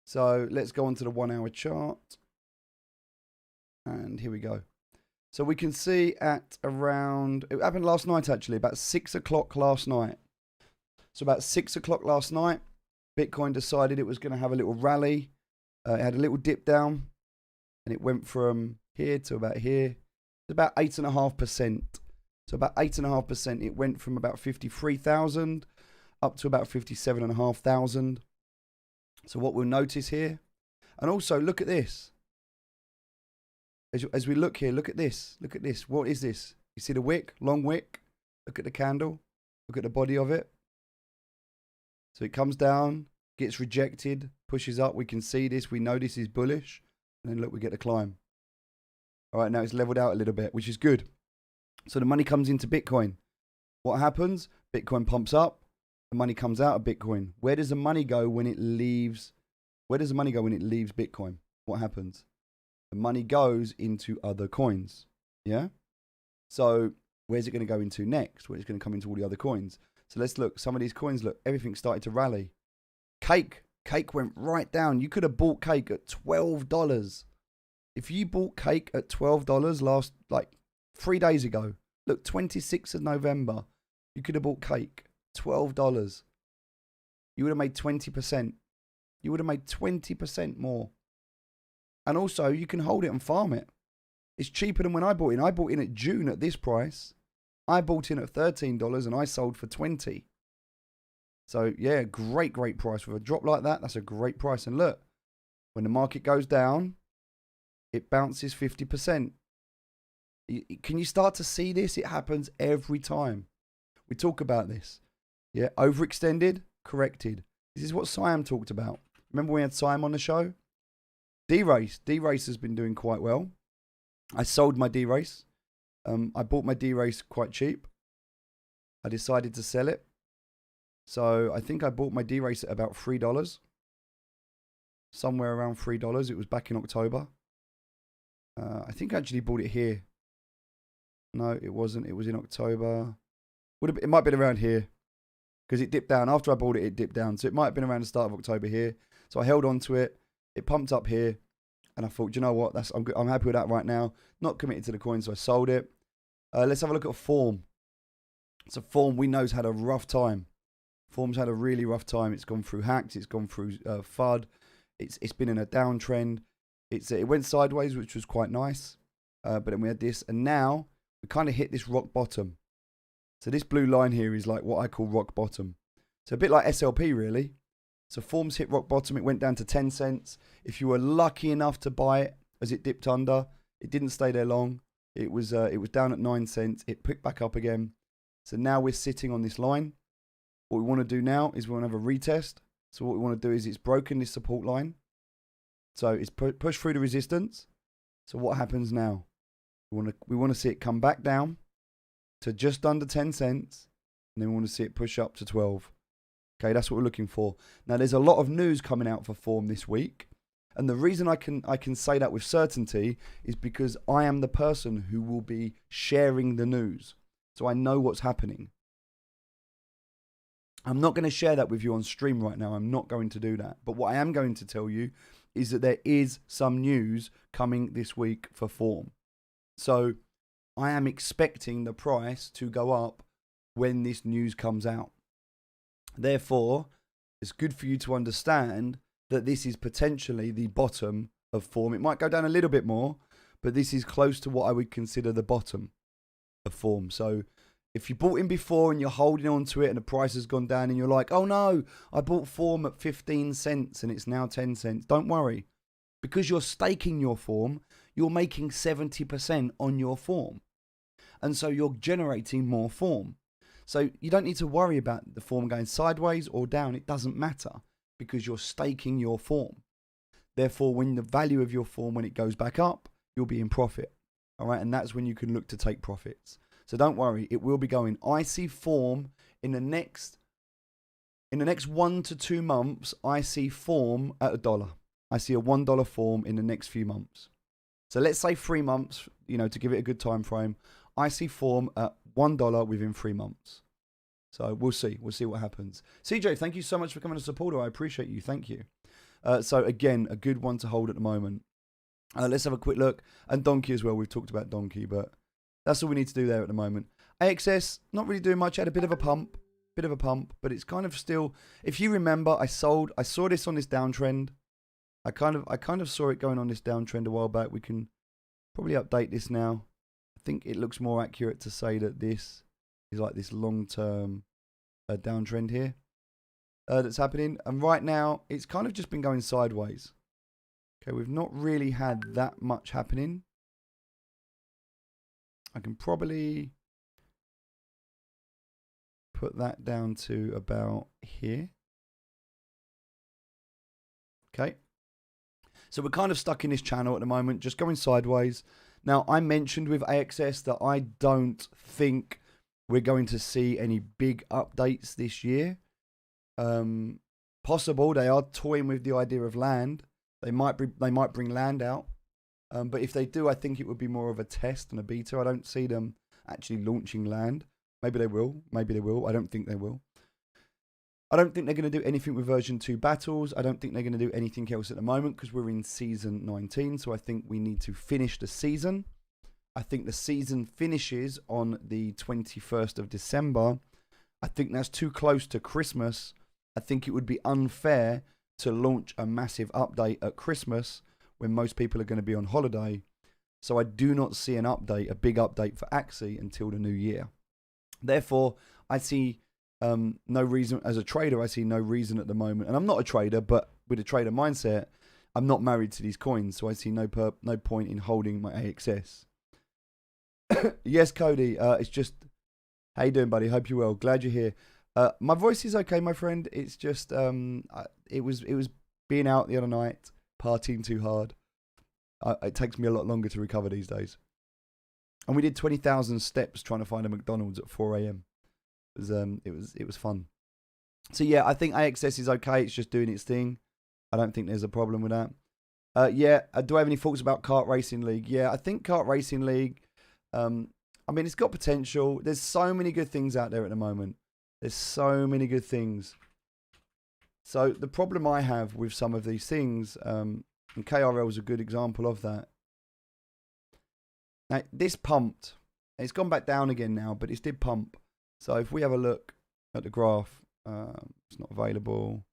So let's go on to the 1 hour chart. And here we go. So we can see at around, it happened last night actually, about 6 o'clock last night. So about 6 o'clock last night, Bitcoin decided it was going to have a little rally. It had a little dip down and it went from here to about here. It's about 8.5%. So about 8.5%. It went from about 53,000 up to about 57,500. So what we'll notice here, and also look at this. As we look here, look at this. Look at this. What is this? You see the wick, long wick? Look at the candle. Look at the body of it. So it comes down, gets rejected, pushes up. We can see this. We know this is bullish. And then look, we get the climb. All right, now it's leveled out a little bit, which is good. So the money comes into Bitcoin. What happens? Bitcoin pumps up. The money comes out of Bitcoin. Where does the money go when it leaves? Where does the money go when it leaves Bitcoin? What happens? The money goes into other coins. Yeah? So where's it going to go into next? Where's it going to come into all the other coins? So let's look. Some of these coins, look, everything started to rally. Cake went right down. You could have bought cake at $12. If you bought cake at $12 last, like 3 days ago, look, 26th of November, you could have bought cake, $12. You would have made 20%. You would have made 20% more. And also, you can hold it and farm it. It's cheaper than when I bought in. I bought in at June at this price. I bought in at $13 and I sold for $20. So, yeah, great price. With a drop like that, that's a great price. And look, when the market goes down, it bounces 50%. Can you start to see this? It happens every time. We talk about this. Yeah, overextended, corrected. This is what Siam talked about. Remember we had Siam on the show? D-Race has been doing quite well. I sold my D-Race. I bought my D-Race quite cheap. I decided to sell it. So I think I bought my D-Race at about $3. Somewhere around $3. It was back in October. I think I actually bought it here. No, it wasn't. It was in October. It might have been around here. Because it dipped down. After I bought it, it dipped down. So it might have been around the start of October here. So I held on to it. It pumped up here. And I thought, you know what? I'm happy with that right now. Not committed to the coin, so I sold it. Let's have a look at Form. So Form, we know, has had a rough time. Form's had a really rough time. It's gone through hacks. It's gone through FUD. It's been in a downtrend. It went sideways, which was quite nice. But then we had this. And now we kind of hit this rock bottom. So this blue line here is like what I call rock bottom. So a bit like SLP, really. So Form's hit rock bottom. It went down to 10 cents. If you were lucky enough to buy it as it dipped under, it didn't stay there long. It was down at 9 cents. It picked back up again. So now we're sitting on this line. What we want to do now is we want to have a retest. So what we want to do is it's broken this support line. So it's push through the resistance. So what happens now? We want to see it come back down to just under 10 cents. And then we want to see it push up to 12. Okay, that's what we're looking for. Now, there's a lot of news coming out for Form this week. And the reason I can say that with certainty is because I am the person who will be sharing the news. So I know what's happening. I'm not going to share that with you on stream right now. I'm not going to do that. But what I am going to tell you is that there is some news coming this week for Form. So I am expecting the price to go up when this news comes out. Therefore, it's good for you to understand that this is potentially the bottom of Form. It might go down a little bit more, but this is close to what I would consider the bottom of Form. So if you bought in before and you're holding on to it and the price has gone down and you're like, oh no, I bought Form at 15 cents and it's now 10 cents. Don't worry. Because you're staking your Form, you're making 70% on your Form. And so you're generating more Form. So you don't need to worry about the Form going sideways or down. It doesn't matter because you're staking your Form. Therefore, when the value of your Form, when it goes back up, you'll be in profit. All right. And that's when you can look to take profits. So don't worry, it will be going. I see Form in the next 1 to 2 months. I see Form at $1. I see a $1 Form in the next few months. So let's say 3 months, to give it a good time frame. I see Form at $1 within 3 months. So we'll see. We'll see what happens. CJ, thank you so much for coming as a supporter. I appreciate you. Thank you. So again, a good one to hold at the moment. Let's have a quick look. And Donkey as well. We've talked about Donkey, but that's all we need to do there at the moment. AXS, not really doing much. Had a bit of a pump, but it's kind of still. If you remember, I saw this on this downtrend. I kind of saw it going on this downtrend a while back. We can probably update this now. I think it looks more accurate to say that this is like this long-term downtrend here that's happening. And right now, it's kind of just been going sideways. Okay, we've not really had that much happening. I can probably put that down to about here. Okay. So we're kind of stuck in this channel at the moment, just going sideways. Now, I mentioned with AXS that I don't think we're going to see any big updates this year. Possible. They are toying with the idea of land. They might bring land out. But if they do, I think it would be more of a test and a beta. I don't see them actually launching land. Maybe they will. Maybe they will. I don't think they will. I don't think they're going to do anything with version 2 battles. I don't think they're going to do anything else at the moment because we're in season 19. So I think we need to finish the season. I think the season finishes on the 21st of December. I think that's too close to Christmas. I think it would be unfair to launch a massive update at Christmas when most people are going to be on holiday. So I do not see an update, a big update for Axie until the new year. Therefore, I see no reason, as a trader, I see no reason at the moment. And I'm not a trader, but with a trader mindset, I'm not married to these coins. So I see no point in holding my AXS. Yes, Cody, it's just, how you doing, buddy? Hope you're well. Glad you're here. My voice is okay, my friend. It's just, it was being out the other night, partying too hard. It takes me a lot longer to recover these days. And we did 20,000 steps trying to find a McDonald's at 4 a.m. It was fun. So yeah, I think AXS is okay. It's just doing its thing. I don't think there's a problem with that. Do I have any thoughts about Kart Racing League? Yeah, I think Kart Racing League, I mean, it's got potential. There's so many good things out there at the moment. There's so many good things. So the problem I have with some of these things, and KRL is a good example of that. Now, this pumped. It's gone back down again now, but it did pump. So if we have a look at the graph, it's not available.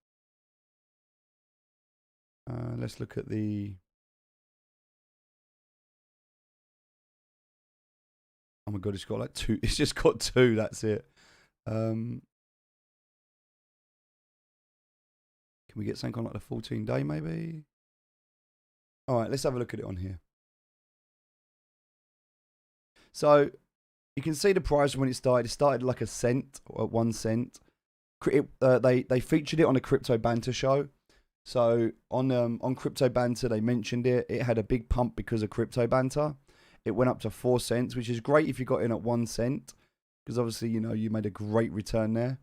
Let's look at the... Oh my God, it's got like 2. It's just got 2. That's it. Can we get something on like the 14-day maybe? All right, let's have a look at it on here. So you can see the price when it started. It started like a cent or 1 cent. They featured it on a crypto banter show. So on Crypto Banter, they mentioned it. It had a big pump because of Crypto Banter. It went up to 4 cents, which is great if you got in at 1 cent, because obviously, you know, you made a great return there.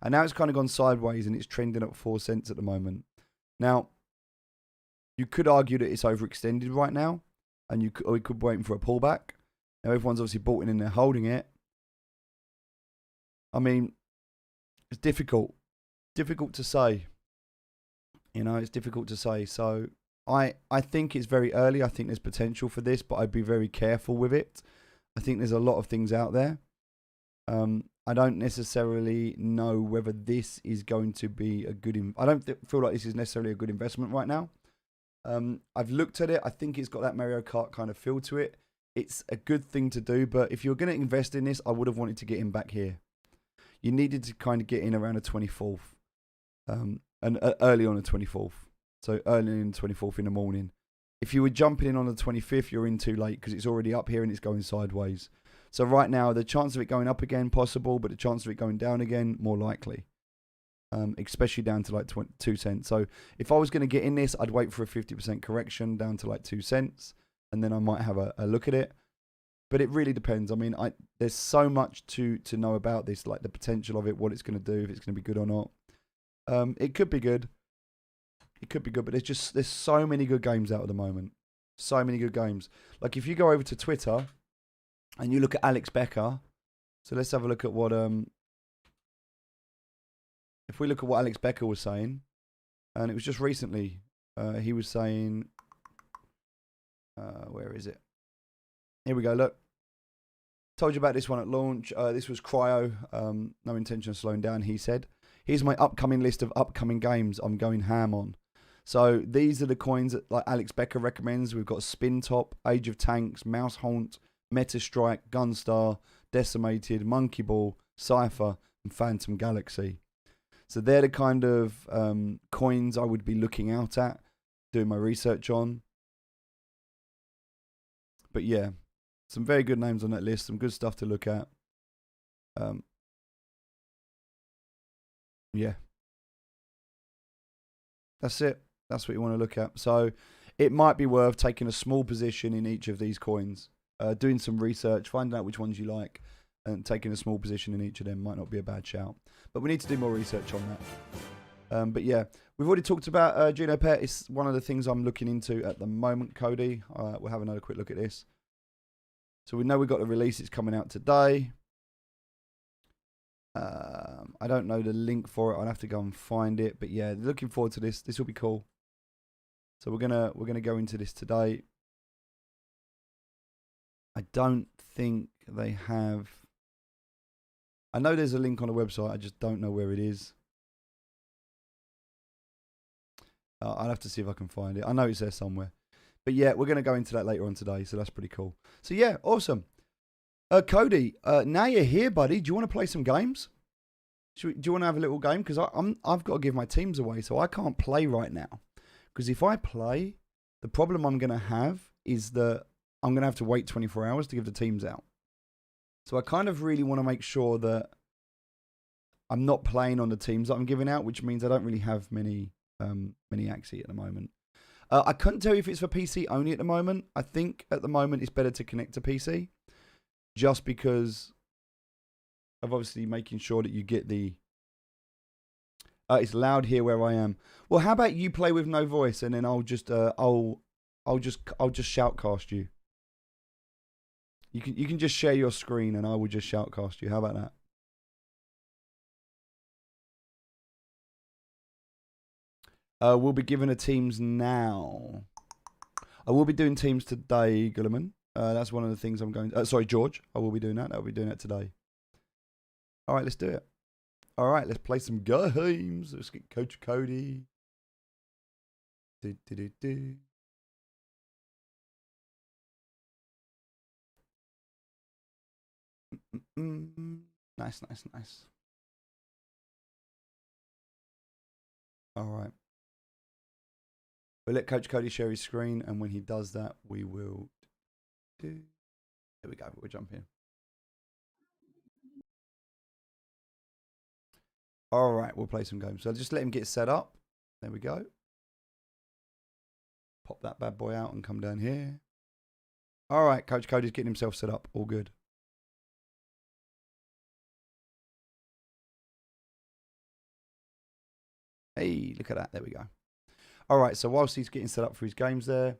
And now it's kind of gone sideways and it's trending at 4 cents at the moment. Now, you could argue that it's overextended right now, and we could be waiting for a pullback. Now, everyone's obviously bought in and they're holding it. I mean, it's difficult to say. You know, it's difficult to say. So I think it's very early. I think there's potential for this, but I'd be very careful with it. I think there's a lot of things out there. I don't necessarily know whether this is going to be a good. I don't feel like this is necessarily a good investment right now. I've looked at it. I think it's got that Mario Kart kind of feel to it. It's a good thing to do, but if you're going to invest in this, I would have wanted to get in back here. You needed to kind of get in around the 24th, and early on the 24th. So early in the 24th in the morning. If you were jumping in on the 25th, you're in too late because it's already up here and it's going sideways. So right now, the chance of it going up again, possible, but the chance of it going down again, more likely. Especially down to like 2 cents. So if I was going to get in this, I'd wait for a 50% correction down to like 2 cents, and then I might have a look at it. But it really depends. I mean, there's so much to know about this, like the potential of it, what it's going to do, if it's going to be good or not. It could be good. It could be good, but there's so many good games out at the moment. So many good games. Like if you go over to Twitter and you look at Alex Becker, so let's have a look at what if we look at what Alex Becker was saying, and it was just recently, he was saying, where is it? Here we go. Look, told you about this one at launch. This was Cryo. No intention of slowing down. He said, "Here's my upcoming list of upcoming games I'm going ham on." So these are the coins that like Alex Becker recommends. We've got Spin Top, Age of Tanks, Mouse Haunt, Meta Strike, Gunstar, Decimated, Monkey Ball, Cypher, and Phantom Galaxy. So they're the kind of coins I would be looking out at, doing my research on. But yeah, some very good names on that list, some good stuff to look at. Yeah. That's it. That's what you want to look at. So it might be worth taking a small position in each of these coins, doing some research, finding out which ones you like, and taking a small position in each of them might not be a bad shout. But we need to do more research on that. But yeah, we've already talked about Juno Pet. It's one of the things I'm looking into at the moment, Cody. We'll have another quick look at this. So we know we've got the release. It's coming out today. I don't know the link for it. I'll have to go and find it. But yeah, looking forward to this. This will be cool. So we're gonna go into this today. I don't think they have. I know there's a link on the website. I just don't know where it is. I'll have to see if I can find it. I know it's there somewhere. But yeah, we're gonna go into that later on today. So that's pretty cool. So yeah, awesome. Cody, now you're here, buddy. Do you want to play some games? Do you want to have a little game? Because I've got to give my teams away, so I can't play right now. Because if I play, the problem I'm going to have is that I'm going to have to wait 24 hours to give the teams out. So I kind of really want to make sure that I'm not playing on the teams that I'm giving out, which means I don't really have many Axie at the moment. I couldn't tell you if it's for PC only at the moment. I think at the moment it's better to connect to PC. Just because of obviously making sure that you get the... it's loud here where I am. Well, how about you play with no voice, and then I'll just shoutcast you. You can just share your screen, and I will just shoutcast you. How about that? We'll be giving the teams now. I will be doing teams today, Gulliman. That's one of the things I'm going to... sorry, George. I will be doing that. I'll be doing that today. All right, let's do it. All right, let's play some games. Let's get Coach Cody. Nice. All right. We'll let Coach Cody share his screen, and when he does that, we will... There we go. We'll jump in. All right, we'll play some games. So just let him get set up. There we go. Pop that bad boy out and come down here. All right, Coach Cody's getting himself set up. All good. Hey, look at that. There we go. All right, so whilst he's getting set up for his games there,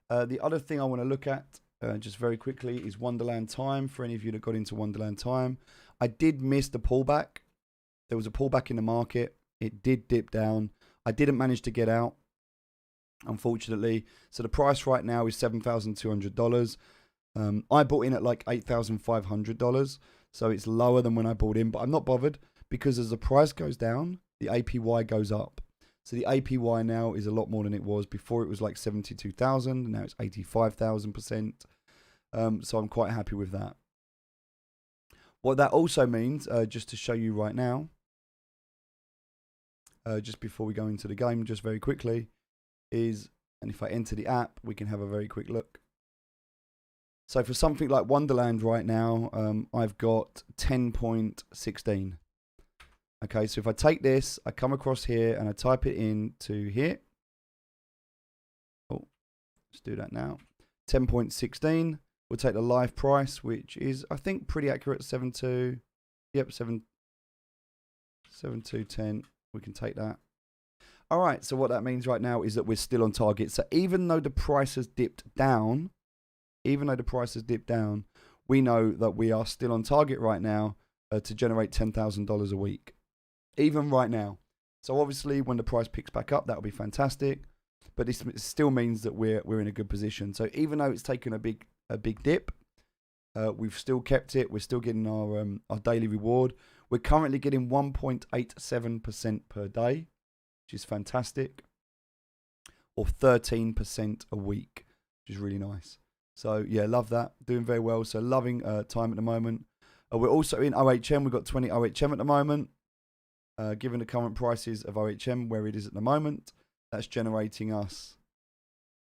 the other thing I want to look at just very quickly is Wonderland Time. For any of you that got into Wonderland Time, I did miss the pullback. There was a pullback in the market. It did dip down. I didn't manage to get out, unfortunately. So the price right now is $7,200. I bought in at like $8,500. So it's lower than when I bought in, but I'm not bothered because as the price goes down, the APY goes up. So the APY now is a lot more than it was. Before it was like 72,000, now it's 85,000%. So I'm quite happy with that. What that also means, just to show you right now, just before we go into the game, just very quickly, is, and if I enter the app, we can have a very quick look. So for something like Wonderland right now, I've got 10.16. Okay, so if I take this, I come across here and I type it into here. Oh, let's do that now. 10.16. We'll take the live price, which is, I think, pretty accurate. 7.2. Yep, 7.210. We can take that. All right, so what that means right now is that we're still on target. So even though the price has dipped down, we know that we are still on target right now to generate $10,000 a week. Even right now. So obviously when the price picks back up, that'll be fantastic. But this still means that we're in a good position. So even though it's taken a big dip, we've still kept it. We're still getting our daily reward. We're currently getting 1.87% per day, which is fantastic. Or 13% a week, which is really nice. So yeah, love that. Doing very well. So loving time at the moment. We're also in OHM. We've got 20 OHM at the moment. Given the current prices of OHM where it is at the moment, that's generating us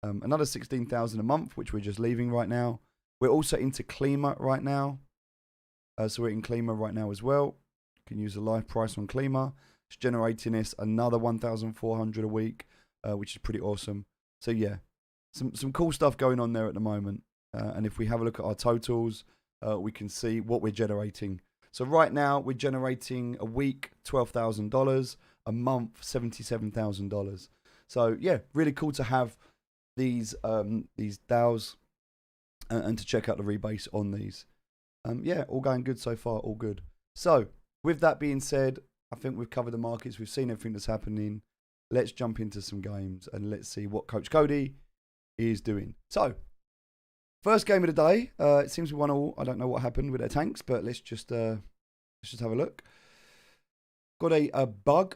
another 16,000 a month, which we're just leaving right now. We're also into Klima right now. So we're in Klima right now as well. You can use the live price on Klima. It's generating us another 1,400 a week, which is pretty awesome. So yeah, some cool stuff going on there at the moment. And if we have a look at our totals, we can see what we're generating. So right now we're generating a week $12,000, a month $77,000. So yeah, really cool to have these DAOs and to check out the rebase on these. Yeah, all going good so far, all good. So with that being said, I think we've covered the markets. We've seen everything that's happening. Let's jump into some games and let's see what Coach Cody is doing. So first game of the day. It seems we won all. I don't know what happened with their tanks, but let's just have a look. Got a bug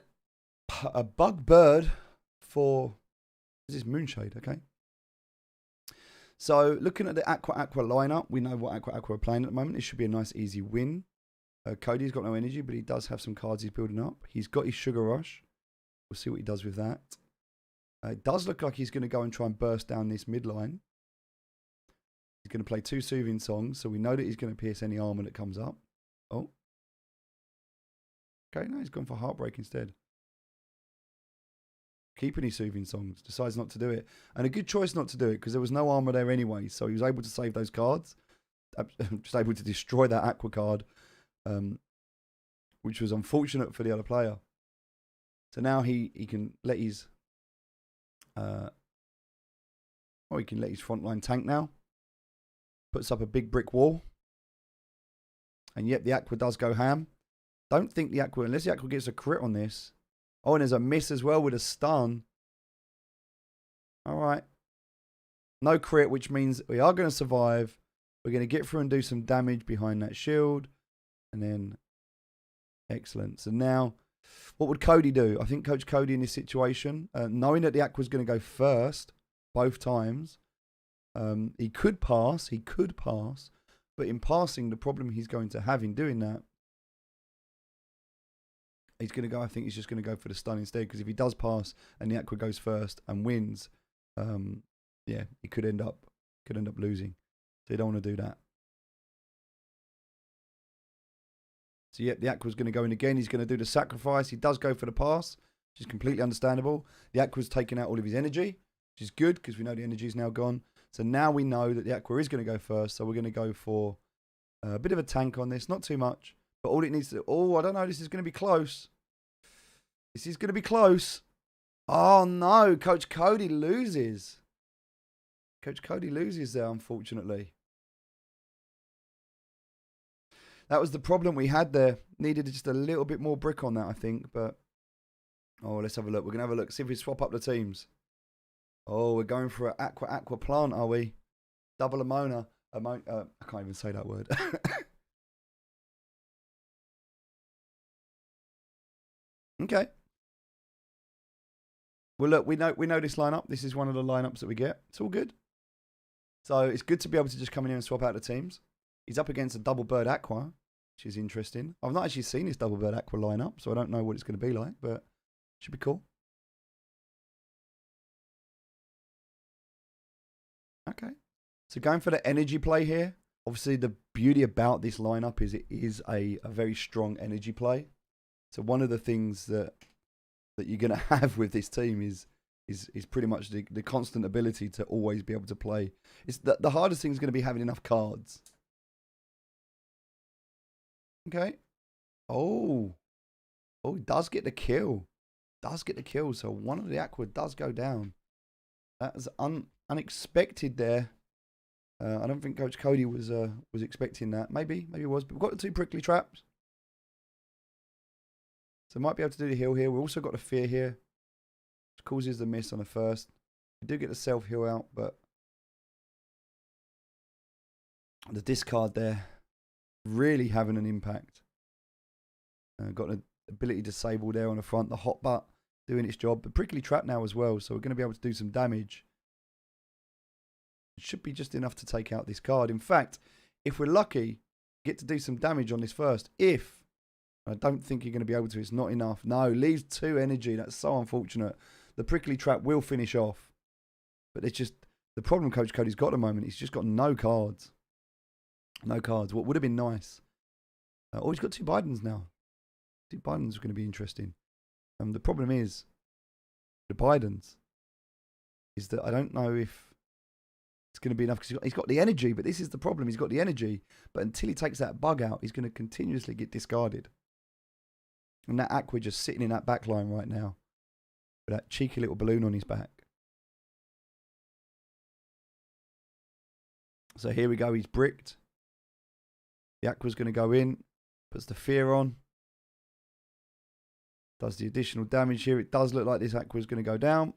bird for, is this Moonshade? Okay. So looking at the Aqua lineup, we know what Aqua are playing at the moment. It should be a nice easy win. Cody's got no energy, but he does have some cards he's building up. He's got his Sugar Rush. We'll see what he does with that. It does look like he's going to go and try and burst down this midline. He's going to play 2 soothing songs, so we know that he's going to pierce any armor that comes up. Oh. Okay, no, he's gone for Heartbreak instead. Keeping his soothing songs, decides not to do it. And a good choice not to do it, because there was no armor there anyway, so he was able to save those cards. Just able to destroy that Aqua card, which was unfortunate for the other player. So now he can let his... he can let his frontline tank now. Puts up a big brick wall. And yet the Aqua does go ham. Don't think the Aqua, unless the Aqua gets a crit on this. Oh, and there's a miss as well with a stun. Alright. No crit, which means we are going to survive. We're going to get through and do some damage behind that shield. And then, excellent. So now, what would Cody do? I think Coach Cody in this situation, knowing that the Aqua's going to go first, both times, he could pass, but in passing, the problem he's going to have in doing that, he's going to go, I think he's just going to go for the stun instead, because if he does pass and the Aqua goes first and wins, yeah, he could end up losing. So you don't want to do that. So yeah, the Aqua's going to go in again. He's going to do the sacrifice. He does go for the pass, which is completely understandable. The Aqua's taking out all of his energy. which is good because we know the energy is now gone. So now we know that the Aqua is going to go first. So we're going to go for a bit of a tank on this. Not too much. But all it needs to... Oh, I don't know. This is going to be close. This is going to be close. Oh, no. Coach Cody loses. Coach Cody loses there, unfortunately. That was the problem we had there. Needed just a little bit more brick on that, I think. But, oh, let's have a look. We're going to have a look. See if we swap up the teams. Oh, we're going for an aqua plant, are we? Double Amona. I can't even say that word. Okay. Well, look, we know this lineup. This is one of the lineups that we get. It's all good. So it's good to be able to just come in here and swap out the teams. He's up against a double bird aqua, which is interesting. I've not actually seen this double bird aqua lineup, so I don't know what it's going to be like, but should be cool. Okay. So going for the energy play here. Obviously, the beauty about this lineup is it is a very strong energy play. So one of the things that you're going to have with this team is pretty much the constant ability to always be able to play. It's the hardest thing is going to be having enough cards. Okay. Oh, he does get the kill. So one of the aqua does go down. That was unexpected there. I don't think Coach Cody was expecting that. Maybe he was. But we've got the 2 prickly traps. So might be able to do the heal here. We've also got the fear here, which causes the miss on the first. We do get the self-heal out, but the discard there really having an impact. Got the ability disabled there on the front. The hot butt doing its job. The prickly trap now as well, so we're going to be able to do some damage. It should be just enough to take out this card. In fact, if we're lucky, get to do some damage on this first. I don't think you're going to be able to. It's not enough. No, leaves 2 energy. That's so unfortunate. The prickly trap will finish off. But it's just the problem Coach Cody's got at the moment. He's just got no cards. No cards. What would have been nice. He's got 2 Bidens now. 2 Bidens are going to be interesting. The problem is, the Bidens, is that I don't know if it's going to be enough because he's got the energy, but this is the problem. He's got the energy, but until he takes that bug out, he's going to continuously get discarded. And that aqua just sitting in that back line right now with that cheeky little balloon on his back. So here we go. He's bricked. The aqua's going to go in. Puts the fear on. Does the additional damage here. It does look like this aqua's going to go down.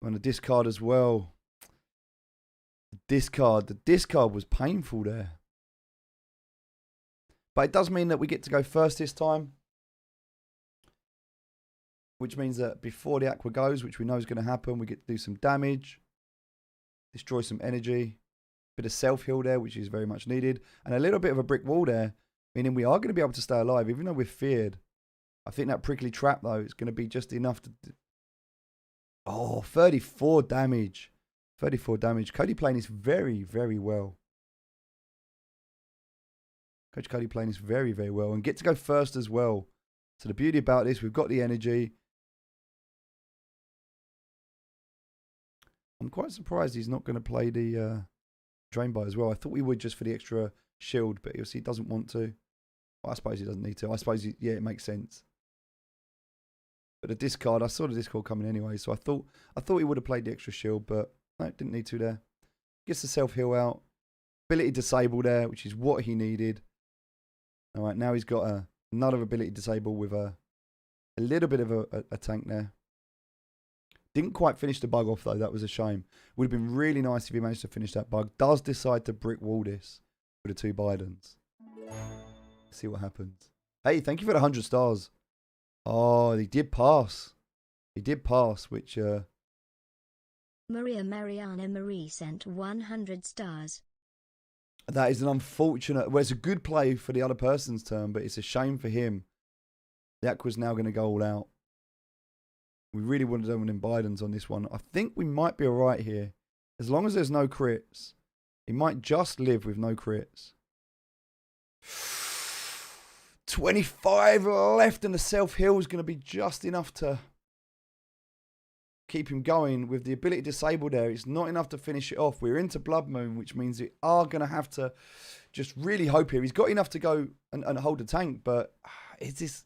On the discard as well. The discard was painful there. But it does mean that we get to go first this time. Which means that before the aqua goes, which we know is going to happen, we get to do some damage. Destroy some energy. Bit of self-heal there, which is very much needed. And a little bit of a brick wall there. Meaning we are going to be able to stay alive, even though we're feared. I think that prickly trap, though, is going to be just enough to... Oh, 34 damage. 34 damage. Cody playing this very, very well. Coach Cody playing this very, very well. And get to go first as well. So the beauty about this, we've got the energy. I'm quite surprised he's not going to play the Drain Bite as well. I thought we would just for the extra shield, but he doesn't want to. Well, I suppose he doesn't need to. I suppose, yeah, it makes sense. But the discard, I saw the discard coming anyway, so I thought he would have played the extra shield, but no, didn't need to there. Gets the self-heal out. Ability disable there, which is what he needed. All right, now he's got another ability disable with a little bit of a tank there. Didn't quite finish the bug off, though. That was a shame. Would have been really nice if he managed to finish that bug. Does decide to brick wall this with the 2 Bidens. Let's see what happens. Hey, thank you for the 100 stars. Oh, he did pass. He did pass, which... Maria Mariana Marie sent 100 stars. That is an unfortunate... Well, it's a good play for the other person's turn, but it's a shame for him. The Aqua's now going to go all out. We really wanted them in Bidens on this one. I think we might be all right here. As long as there's no crits. He might just live with no crits. 25 left and the self-heal is going to be just enough to keep him going with the ability to disable there. It's not enough to finish it off. We're into Blood Moon, which means we are going to have to just really hope here. He's got enough to go and hold the tank, but it's this.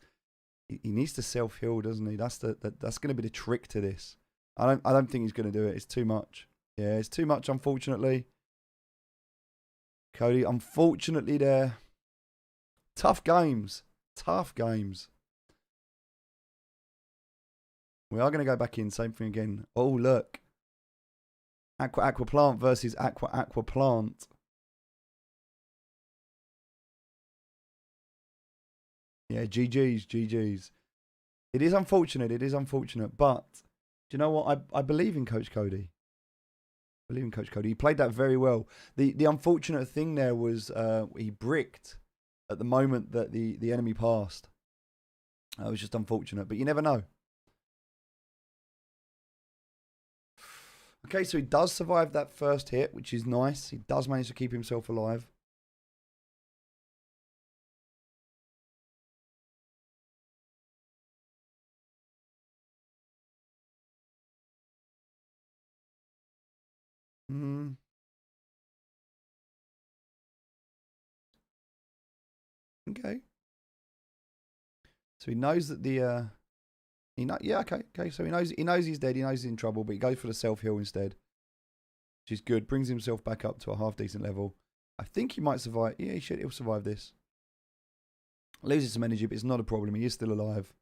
He needs to self-heal, doesn't he? That's going to be the trick to this. I don't think he's going to do it. It's too much. Yeah, it's too much, unfortunately. Cody, unfortunately there. Tough games. Tough games. We are going to go back in. Same thing again. Oh, look. Aqua Plant versus Aqua Plant. Yeah, GG's. It is unfortunate. But do you know what? I believe in Coach Cody. He played that very well. The unfortunate thing there was he bricked at the moment that the enemy passed. That was just unfortunate, but you never know. Okay, so he does survive that first hit, which is nice. He does manage to keep himself alive. Okay. So he knows that okay. So he knows he's dead. He knows he's in trouble, but he goes for the self-heal instead, which is good. Brings himself back up to a half decent level. I think he might survive. Yeah, he'll survive this. Loses some energy, but it's not a problem. He is still alive.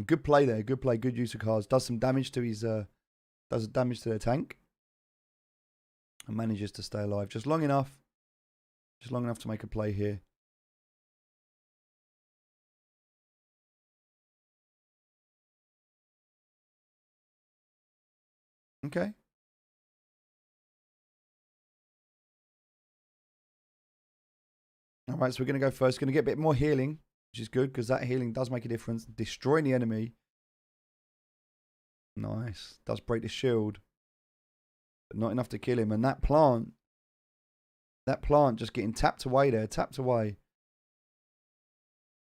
Good play there. Good play. Good use of cards. Does some damage to his does damage to their tank, and manages to stay alive just long enough to make a play here. Okay. All right, so we're going to go first. Going to get a bit more healing, which is good because that healing does make a difference. Destroying the enemy. Nice. Does break the shield. But not enough to kill him. And that plant just getting tapped away there. Tapped away.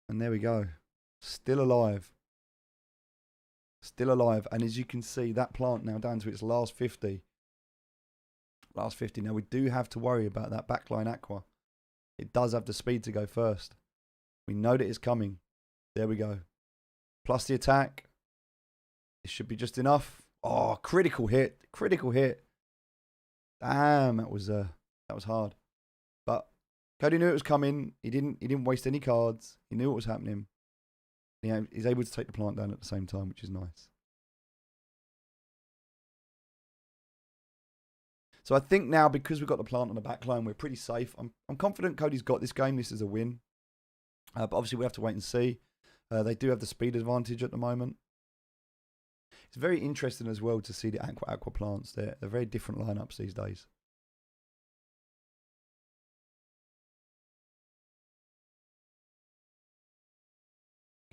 And there we go. Still alive. Still alive. And as you can see, that plant now down to its last 50. Last 50. Now, we do have to worry about that backline Aqua. It does have the speed to go first. We know that it's coming. There we go. Plus the attack. It should be just enough. Oh, critical hit. Critical hit. Damn, that was hard. But Cody knew it was coming. He didn't waste any cards. He knew what was happening. He's able to take the plant down at the same time, which is nice. So I think now, because we've got the plant on the back line, we're pretty safe. I'm confident Cody's got this game. This is a win. But obviously, we have to wait and see. They do have the speed advantage at the moment. It's very interesting as well to see the Aqua plants. They're very different lineups these days.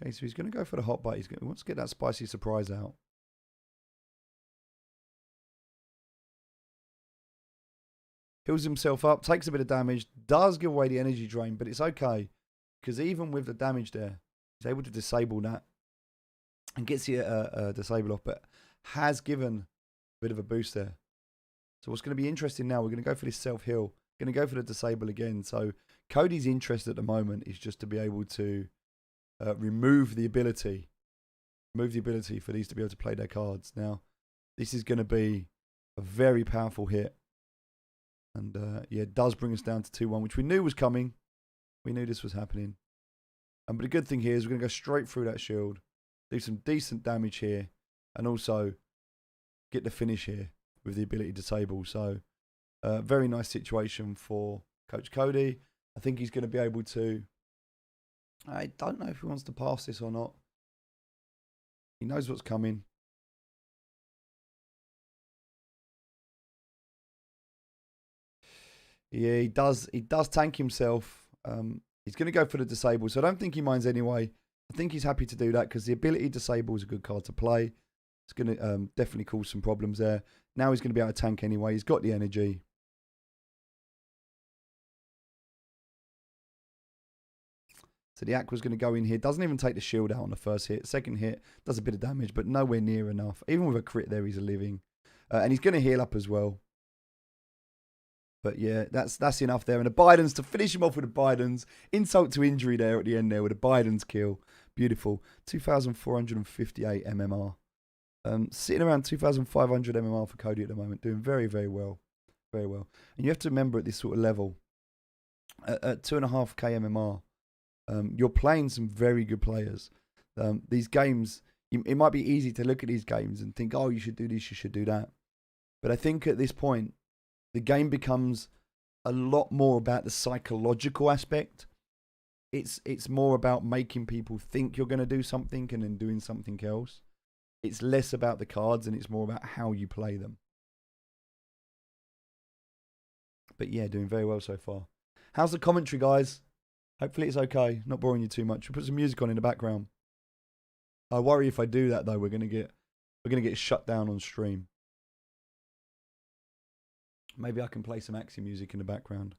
Okay, so he's going to go for the hot bite. He wants to get that spicy surprise out. Heals himself up, takes a bit of damage, does give away the energy drain, but it's okay. Because even with the damage there, he's able to disable that. And gets the disable off, but has given a bit of a boost there. So what's going to be interesting now, we're going to go for this self-heal. Going to go for the disable again. So Cody's interest at the moment is just to be able to remove the ability. Remove the ability for these to be able to play their cards. Now, this is going to be a very powerful hit. And yeah, it does bring us down to 2-1, which we knew was coming. We knew this was happening. But the good thing here is we're going to go straight through that shield. Do some decent damage here. And also get the finish here with the ability to disable. So, very nice situation for Coach Cody. I think he's going to be able to... I don't know if he wants to pass this or not. He knows what's coming. Yeah, he does tank himself. He's going to go for the disable, so I don't think he minds anyway. I think he's happy to do that because the ability disable is a good card to play. It's going to definitely cause some problems there. Now he's going to be able to tank anyway. He's got the energy. So the Aqua's going to go in here. Doesn't even take the shield out on the first hit. Second hit, does a bit of damage, but nowhere near enough. Even with a crit there, he's a living. And he's going to heal up as well. But yeah, that's enough there. And the Bidens, to finish him off with the Bidens. Insult to injury there at the end there with a Bidens kill. Beautiful. 2,458 MMR. Sitting around 2,500 MMR for Cody at the moment. Doing very, very well. Very well. And you have to remember at this sort of level, at 2.5k MMR, you're playing some very good players. These games, it might be easy to look at these games and think, oh, you should do this, you should do that. But I think at this point, the game becomes a lot more about the psychological aspect. It's more about making people think you're going to do something and then doing something else. It's less about the cards and it's more about how you play them. But yeah, doing very well so far. How's the commentary, guys? Hopefully it's okay. Not boring you too much. We'll put some music on in the background. I worry if I do that though, we're gonna get shut down on stream. Maybe I can play some Axie music in the background.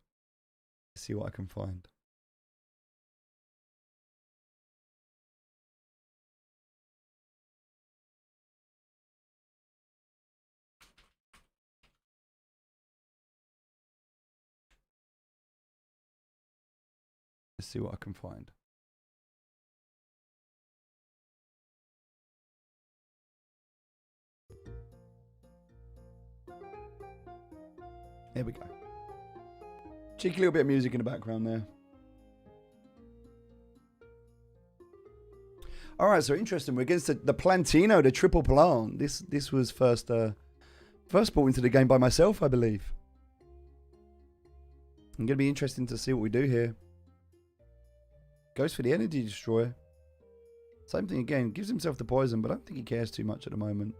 See what I can find. Let's see what I can find. There we go. Cheeky little bit of music in the background there. All right, so interesting. We're against the Plantino, the triple plant. This was first brought into the game by myself, I believe. I'm gonna be interesting to see what we do here. Goes for the energy destroyer. Same thing again. Gives himself the poison, but I don't think he cares too much at the moment.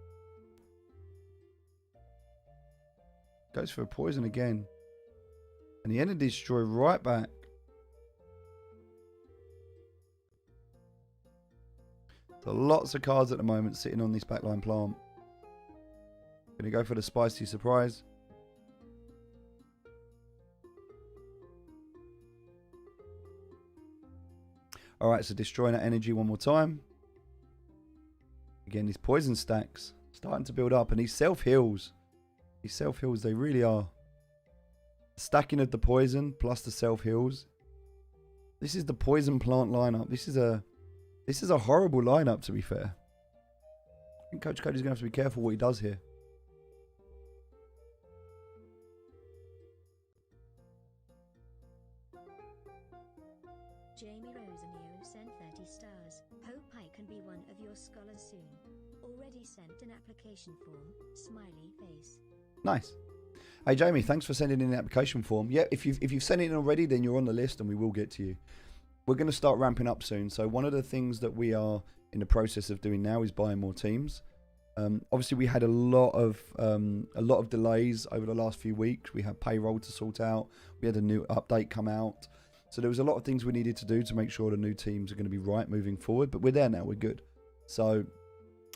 Goes for a poison again. And the energy destroyer right back. So lots of cards at the moment sitting on this backline plant. Gonna go for the spicy surprise. Alright, so destroying that energy one more time. Again, these poison stacks starting to build up, and these self-heals. These self-heals, they really are. Stacking of the poison plus the self-heals. This is the poison plant lineup. This is a horrible lineup, to be fair. I think Coach Cody's going to have to be careful what he does here. Jamie Rosanio sent 30 stars. Hope I can be one of your scholars soon. Already sent an application form. Smiley face. Nice. Hey Jamie, thanks for sending in the application form. Yeah, if you've sent it in already, then you're on the list and we will get to you. We're going to start ramping up soon. So one of the things that we are in the process of doing now is buying more teams. Obviously, we had a lot of delays over the last few weeks. We had payroll to sort out. We had a new update come out. So there was a lot of things we needed to do to make sure the new teams are going to be right moving forward. But we're there now. We're good. So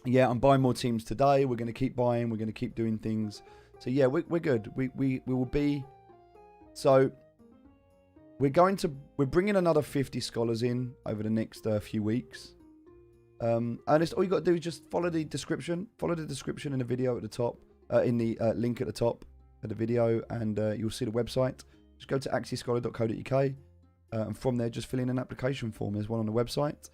yeah, I'm buying more teams today. We're going to keep buying. We're going to keep doing things. So yeah, we're good. We will be. So we're bringing another 50 scholars in over the next few weeks. And it's, all you got to do is just follow the description. Follow the description in the video at the top, in the link at the top of the video, and you'll see the website. Just go to axiescholar.co.uk, and from there, just fill in an application form. There's one on the website.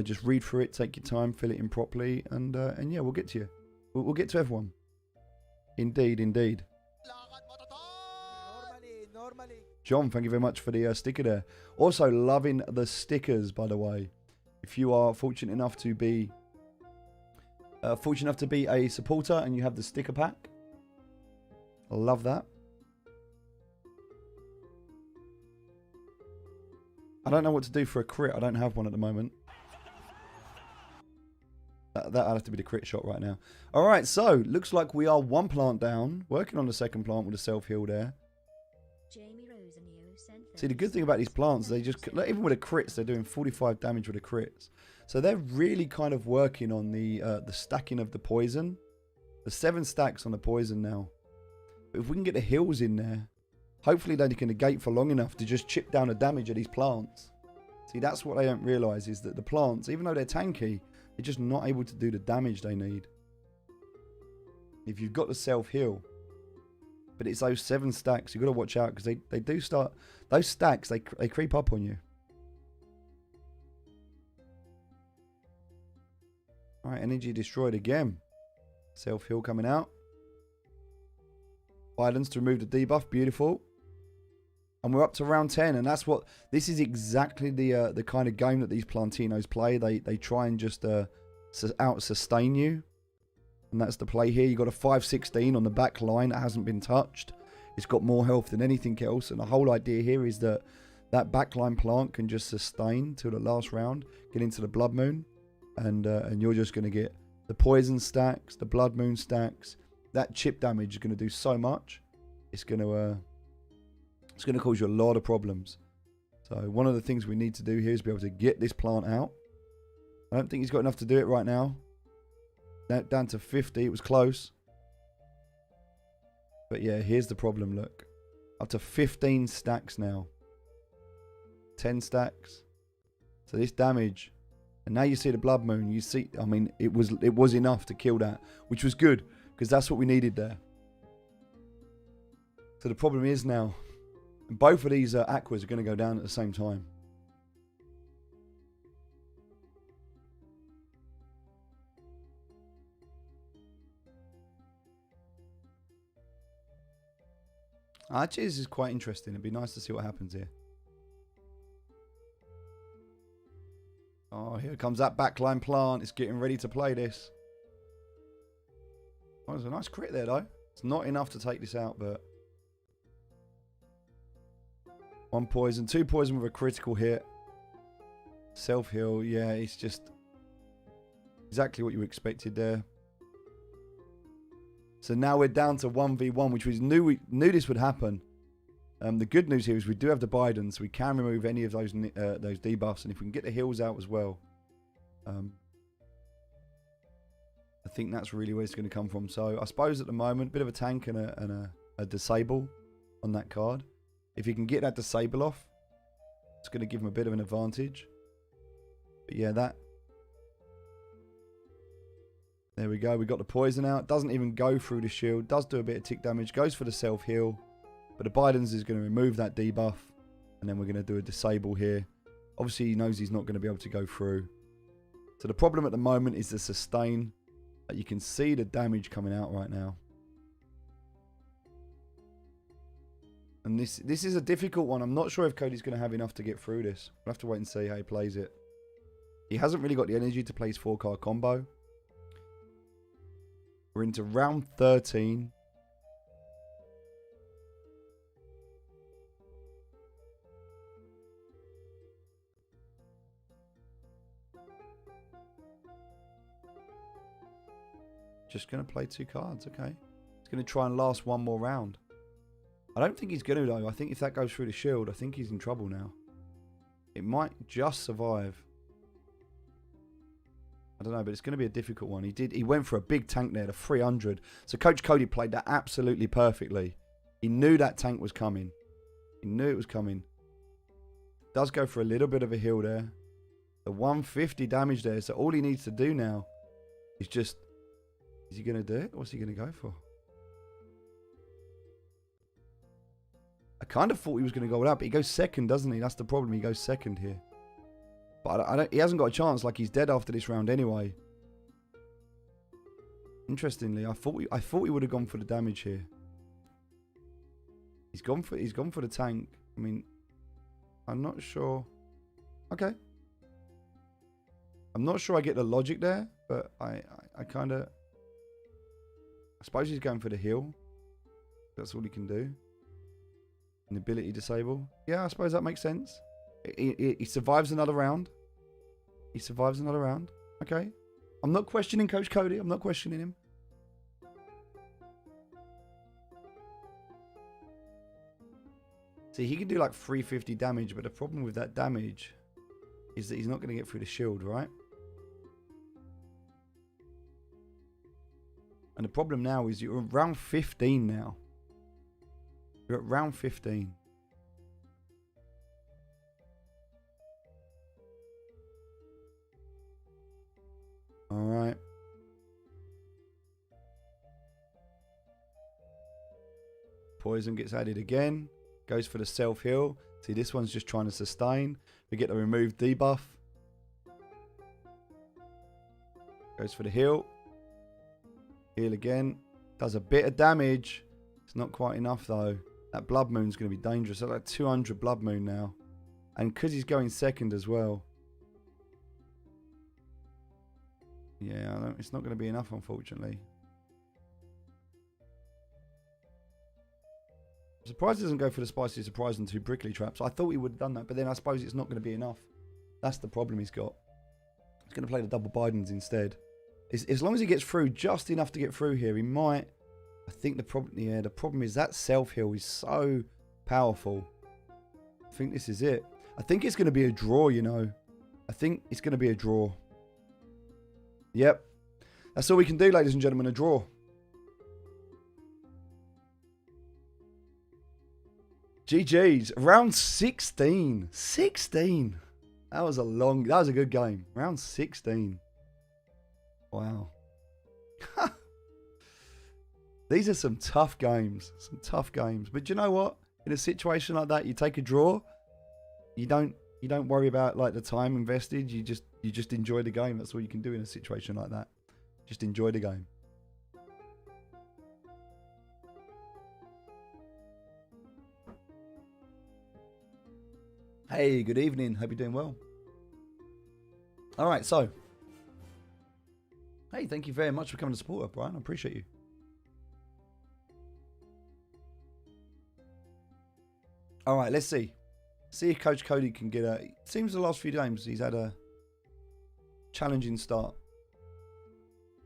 Just read through it, take your time, fill it in properly, and yeah, we'll get to you. We'll get to everyone. Indeed, indeed. John, thank you very much for the sticker there. Also, loving the stickers, by the way. If you are fortunate enough to be a supporter and you have the sticker pack, I love that. I don't know what to do for a crit. I don't have one at the moment. That'll have to be the crit shot right now. All right, so looks like we are one plant down, working on the second plant with a self-heal there. See, the good thing about these plants, they just, even with the crits, they're doing 45 damage with the crits. So they're really kind of working on the stacking of the poison. The 7 stacks on the poison now. But if we can get the heals in there, hopefully they can negate for long enough to just chip down the damage of these plants. See, that's what they don't realise, is that the plants, even though they're tanky, they're just not able to do the damage they need. If you've got the self-heal. But it's those 7 stacks, you've got to watch out, because they do start... Those stacks, they creep up on you. Alright, energy destroyed again. Self-heal coming out. Violence to remove the debuff, beautiful. And we're up to round 10, and that's what... This is exactly the kind of game that these Plantinos play. They try and just out-sustain you. And that's the play here. You've got a 516 on the back line that hasn't been touched. It's got more health than anything else. And the whole idea here is that that backline plant can just sustain till the last round, get into the Blood Moon, and you're just going to get the poison stacks, the Blood Moon stacks. That chip damage is going to do so much. It's going to cause you a lot of problems. So one of the things we need to do here is be able to get this plant out. I don't think he's got enough to do it right now. Down to 50. It was close. But yeah, here's the problem, look. Up to 15 stacks now. 10 stacks. So this damage. And now you see the Blood Moon. You see, I mean, it was enough to kill that. Which was good, because that's what we needed there. So the problem is now, both of these aquas are going to go down at the same time. Actually, this is quite interesting. It'd be nice to see what happens here. Oh, here comes that backline plant. It's getting ready to play this. Oh, there's a nice crit there, though. It's not enough to take this out, but... 1 poison. 2 poison with a critical hit. Self-heal. Yeah, it's just... exactly what you expected there. So now we're down to 1v1, which we knew this would happen. The good news here is we do have the Bidens, so we can remove any of those debuffs, and if we can get the heals out as well, I think that's really where it's going to come from. So I suppose at the moment, a bit of a tank and a disable on that card. If you can get that disable off, it's going to give him a bit of an advantage. But yeah, that... There we go. We got the poison out. Doesn't even go through the shield. Does do a bit of tick damage. Goes for the self-heal. But the Biden's is going to remove that debuff. And then we're going to do a disable here. Obviously, he knows he's not going to be able to go through. So the problem at the moment is the sustain. You can see the damage coming out right now. And this is a difficult one. I'm not sure if Cody's going to have enough to get through this. We'll have to wait and see how he plays it. He hasn't really got the energy to play his 4-card combo. We're into round 13. Just going to play 2 cards, okay. He's going to try and last 1 more round. I don't think he's going to, though. I think if that goes through the shield, I think he's in trouble now. It might just survive. I don't know, but it's going to be a difficult one. He went for a big tank there, the 300. So Coach Cody played that absolutely perfectly. He knew that tank was coming. He knew it was coming. Does go for a little bit of a heal there. The 150 damage there. So all he needs to do now is just... Is he going to do it? What's he going to go for? I kind of thought he was going to go with that, but he goes second, doesn't he? That's the problem. He goes second here. But he hasn't got a chance. Like, he's dead after this round anyway. Interestingly, I thought he would have gone for the damage here. He's gone for the tank. I mean, I'm not sure. Okay. I'm not sure I get the logic there, but I kind of... I suppose he's going for the heal. That's all he can do. An ability disable. Yeah, I suppose that makes sense. He survives another round. He survives another round. Okay. I'm not questioning Coach Cody. I'm not questioning him. See, he can do like 350 damage, but the problem with that damage is that he's not going to get through the shield, right? And the problem now is you're at round 15 now. You're at round 15. All right. Poison gets added again. Goes for the self-heal. See, this one's just trying to sustain. We get the removed debuff. Goes for the heal. Heal again. Does a bit of damage. It's not quite enough, though. That Blood Moon's going to be dangerous. So like 200 Blood Moon now. And because he's going second as well. Yeah, it's not going to be enough, unfortunately. I'm surprised he doesn't go for the spicy surprise and 2 prickly traps. I thought he would have done that, but then I suppose it's not going to be enough. That's the problem he's got. He's going to play the double Bidens instead. As long as he gets through just enough to get through here, he might. I think the problem is that self-heal is so powerful. I think this is it. I think it's going to be a draw, you know. I think it's going to be a draw. Yep. That's all we can do, ladies and gentlemen, a draw. GG's. Round 16. 16. That was a good game. Round 16. Wow. These are some tough games. Some tough games. But you know what? In a situation like that, you take a draw. You don't worry about like the time invested. You just enjoy the game. That's all you can do in a situation like that. Just enjoy the game. Hey, good evening. Hope you're doing well. All right, so. Hey, thank you very much for coming to support us, Brian. I appreciate you. All right, let's see. See if Coach Cody can get a... It seems the last few games he's had a challenging start.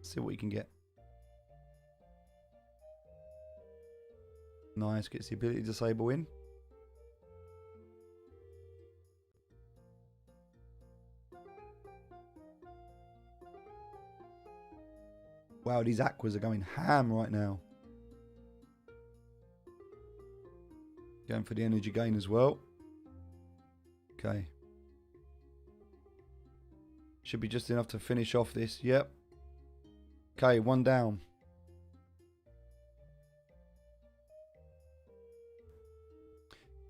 See what he can get. Nice, gets the ability to disable in. Wow, these aquas are going ham right now. Going for the energy gain as well. Okay. Should be just enough to finish off this. Yep. Okay, 1 down.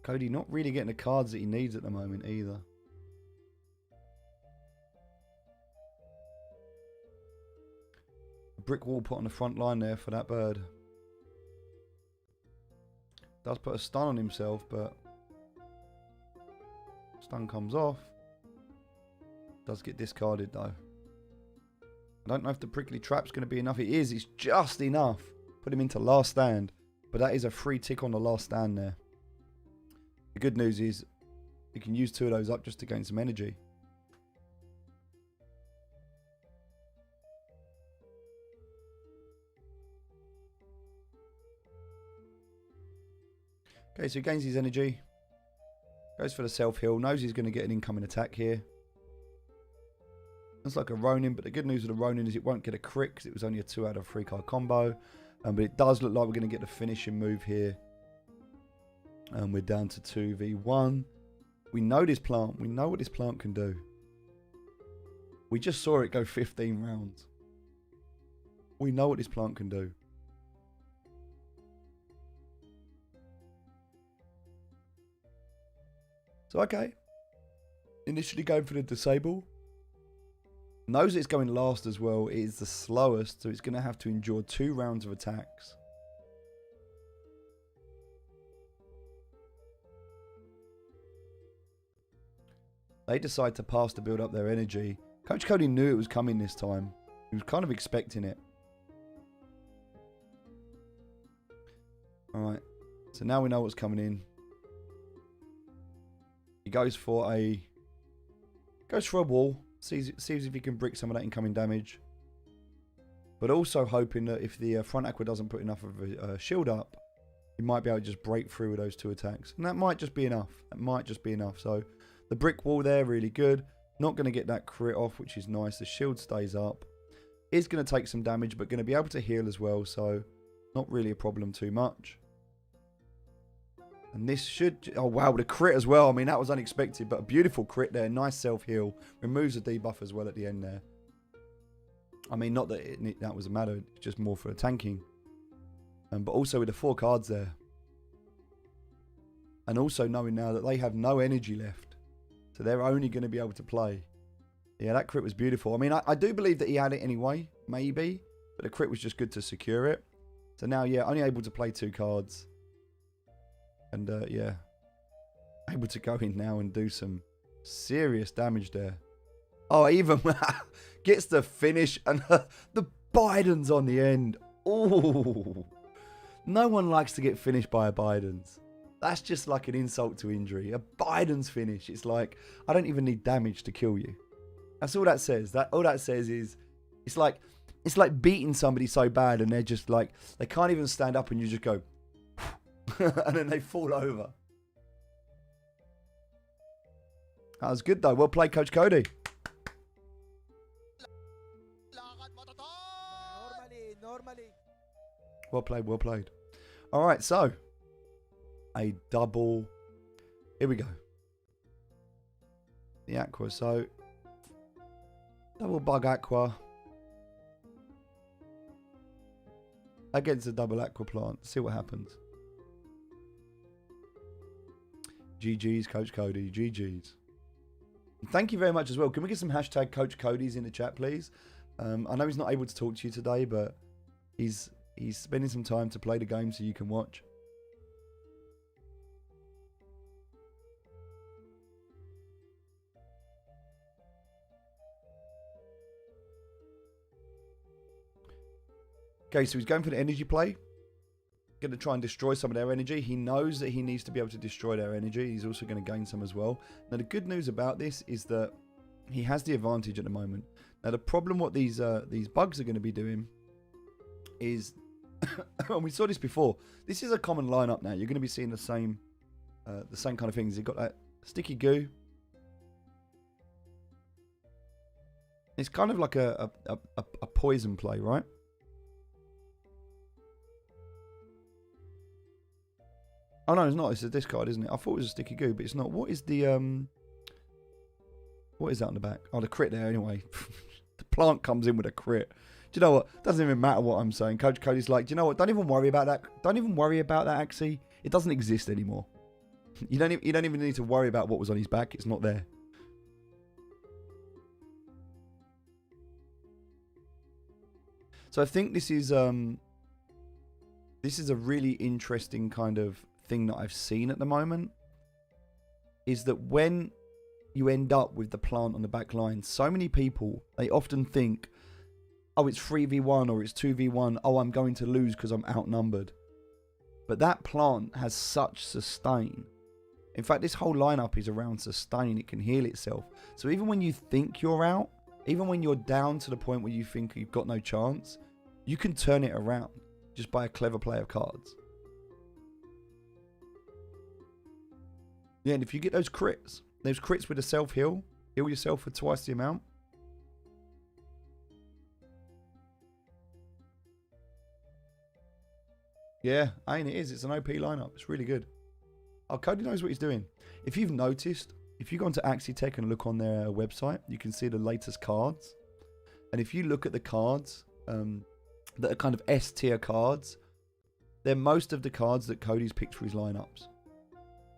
Cody not really getting the cards that he needs at the moment either. Brick wall put on the front line there for that bird. Does put a stun on himself, but stun comes off. Does get discarded though. I don't know if the prickly trap's going to be enough. It is. It's just enough. Put him into last stand. But that is a free tick on the last stand there. The good news is you can use 2 of those up just to gain some energy. Okay, so he gains his energy. Goes for the self-heal. Knows he's going to get an incoming attack here. Looks like a Ronin, but the good news with the Ronin is it won't get a crit because it was only a 2 out of 3 card combo. But it does look like we're going to get the finishing move here. And we're down to 2v1. We know this plant. We know what this plant can do. We just saw it go 15 rounds. We know what this plant can do. So, okay. Initially going for the disable. Knows it's going last as well. It is the slowest, so it's going to have to endure 2 rounds of attacks. They decide to pass to build up their energy. Coach Cody knew it was coming this time. He was kind of expecting it. Alright. So now we know what's coming in. He goes for a wall. Sees if he can brick some of that incoming damage. But also hoping that if the front aqua doesn't put enough of a shield up, he might be able to just break through with those 2 attacks. And that might just be enough. That might just be enough. So the brick wall there, really good. Not going to get that crit off, which is nice. The shield stays up. Is going to take some damage, but going to be able to heal as well. So not really a problem too much. And this should... Oh, wow, the crit as well. I mean, that was unexpected, but a beautiful crit there. Nice self-heal. Removes the debuff as well at the end there. I mean, not that that was a matter, it's just more for tanking. But also with the 4 cards there. And also knowing now that they have no energy left. So they're only going to be able to play. Yeah, that crit was beautiful. I mean, I do believe that he had it anyway, maybe. But the crit was just good to secure it. So now, yeah, only able to play 2 cards. And, yeah. Able to go in now and do some serious damage there. Oh, even gets the finish. And the Biden's on the end. Ooh. No one likes to get finished by a Biden's. That's just like an insult to injury. A Biden's finish. It's like, I don't even need damage to kill you. That's all that says. All that says is, it's like beating somebody so bad and they're just like, they can't even stand up and you just go, and then they fall over. That was good though. Well played, Coach Cody. Normally. Well played, well played. All right, so a double. Here we go. The Aqua. So double bug Aqua against a double Aqua plant. See what happens. GG's, Coach Cody. GG's. Thank you very much as well. Can we get some hashtag Coach Cody's in the chat, please? I know he's not able to talk to you today, but he's spending some time to play the game so you can watch. Okay, so he's going for the energy play. Going to try and destroy some of their energy. He knows that he needs to be able to destroy their energy. He's also going to gain some as well. Now, the good news about this is that he has the advantage at the moment. Now, the problem what these bugs are going to be doing is, and we saw this before, this is a common lineup now. You're going to be seeing the same kind of things. You've got that sticky goo. It's kind of like a poison play, right? Oh no, it's not. It's a discard, isn't it? I thought it was a sticky goo, but it's not. What is the what is that on the back? Oh, the crit there. Anyway, the plant comes in with a crit. Do you know what? Doesn't even matter what I'm saying. Coach Cody's like, do you know what? Don't even worry about that. Don't even worry about that, Axie. It doesn't exist anymore. You don't even need to worry about what was on his back. It's not there. So I think this is a really interesting kind of thing that I've seen at the moment, is that when you end up with the plant on the back line, so many people, they often think, oh, it's 3v1 or it's 2v1, oh, I'm going to lose because I'm outnumbered. But that plant has such sustain. In fact, this whole lineup is around sustain. It can heal itself. So even when you think you're out, even when you're down to the point where you think you've got no chance, you can turn it around just by a clever play of cards. Yeah, and if you get those crits with a self-heal, heal yourself for twice the amount. Yeah, ain't it is. It's an OP lineup. It's really good. Oh, Cody knows what he's doing. If you've noticed, if you go onto Axie Tech and look on their website, you can see the latest cards. And if you look at the cards that are kind of S tier cards, they're most of the cards that Cody's picked for his lineups.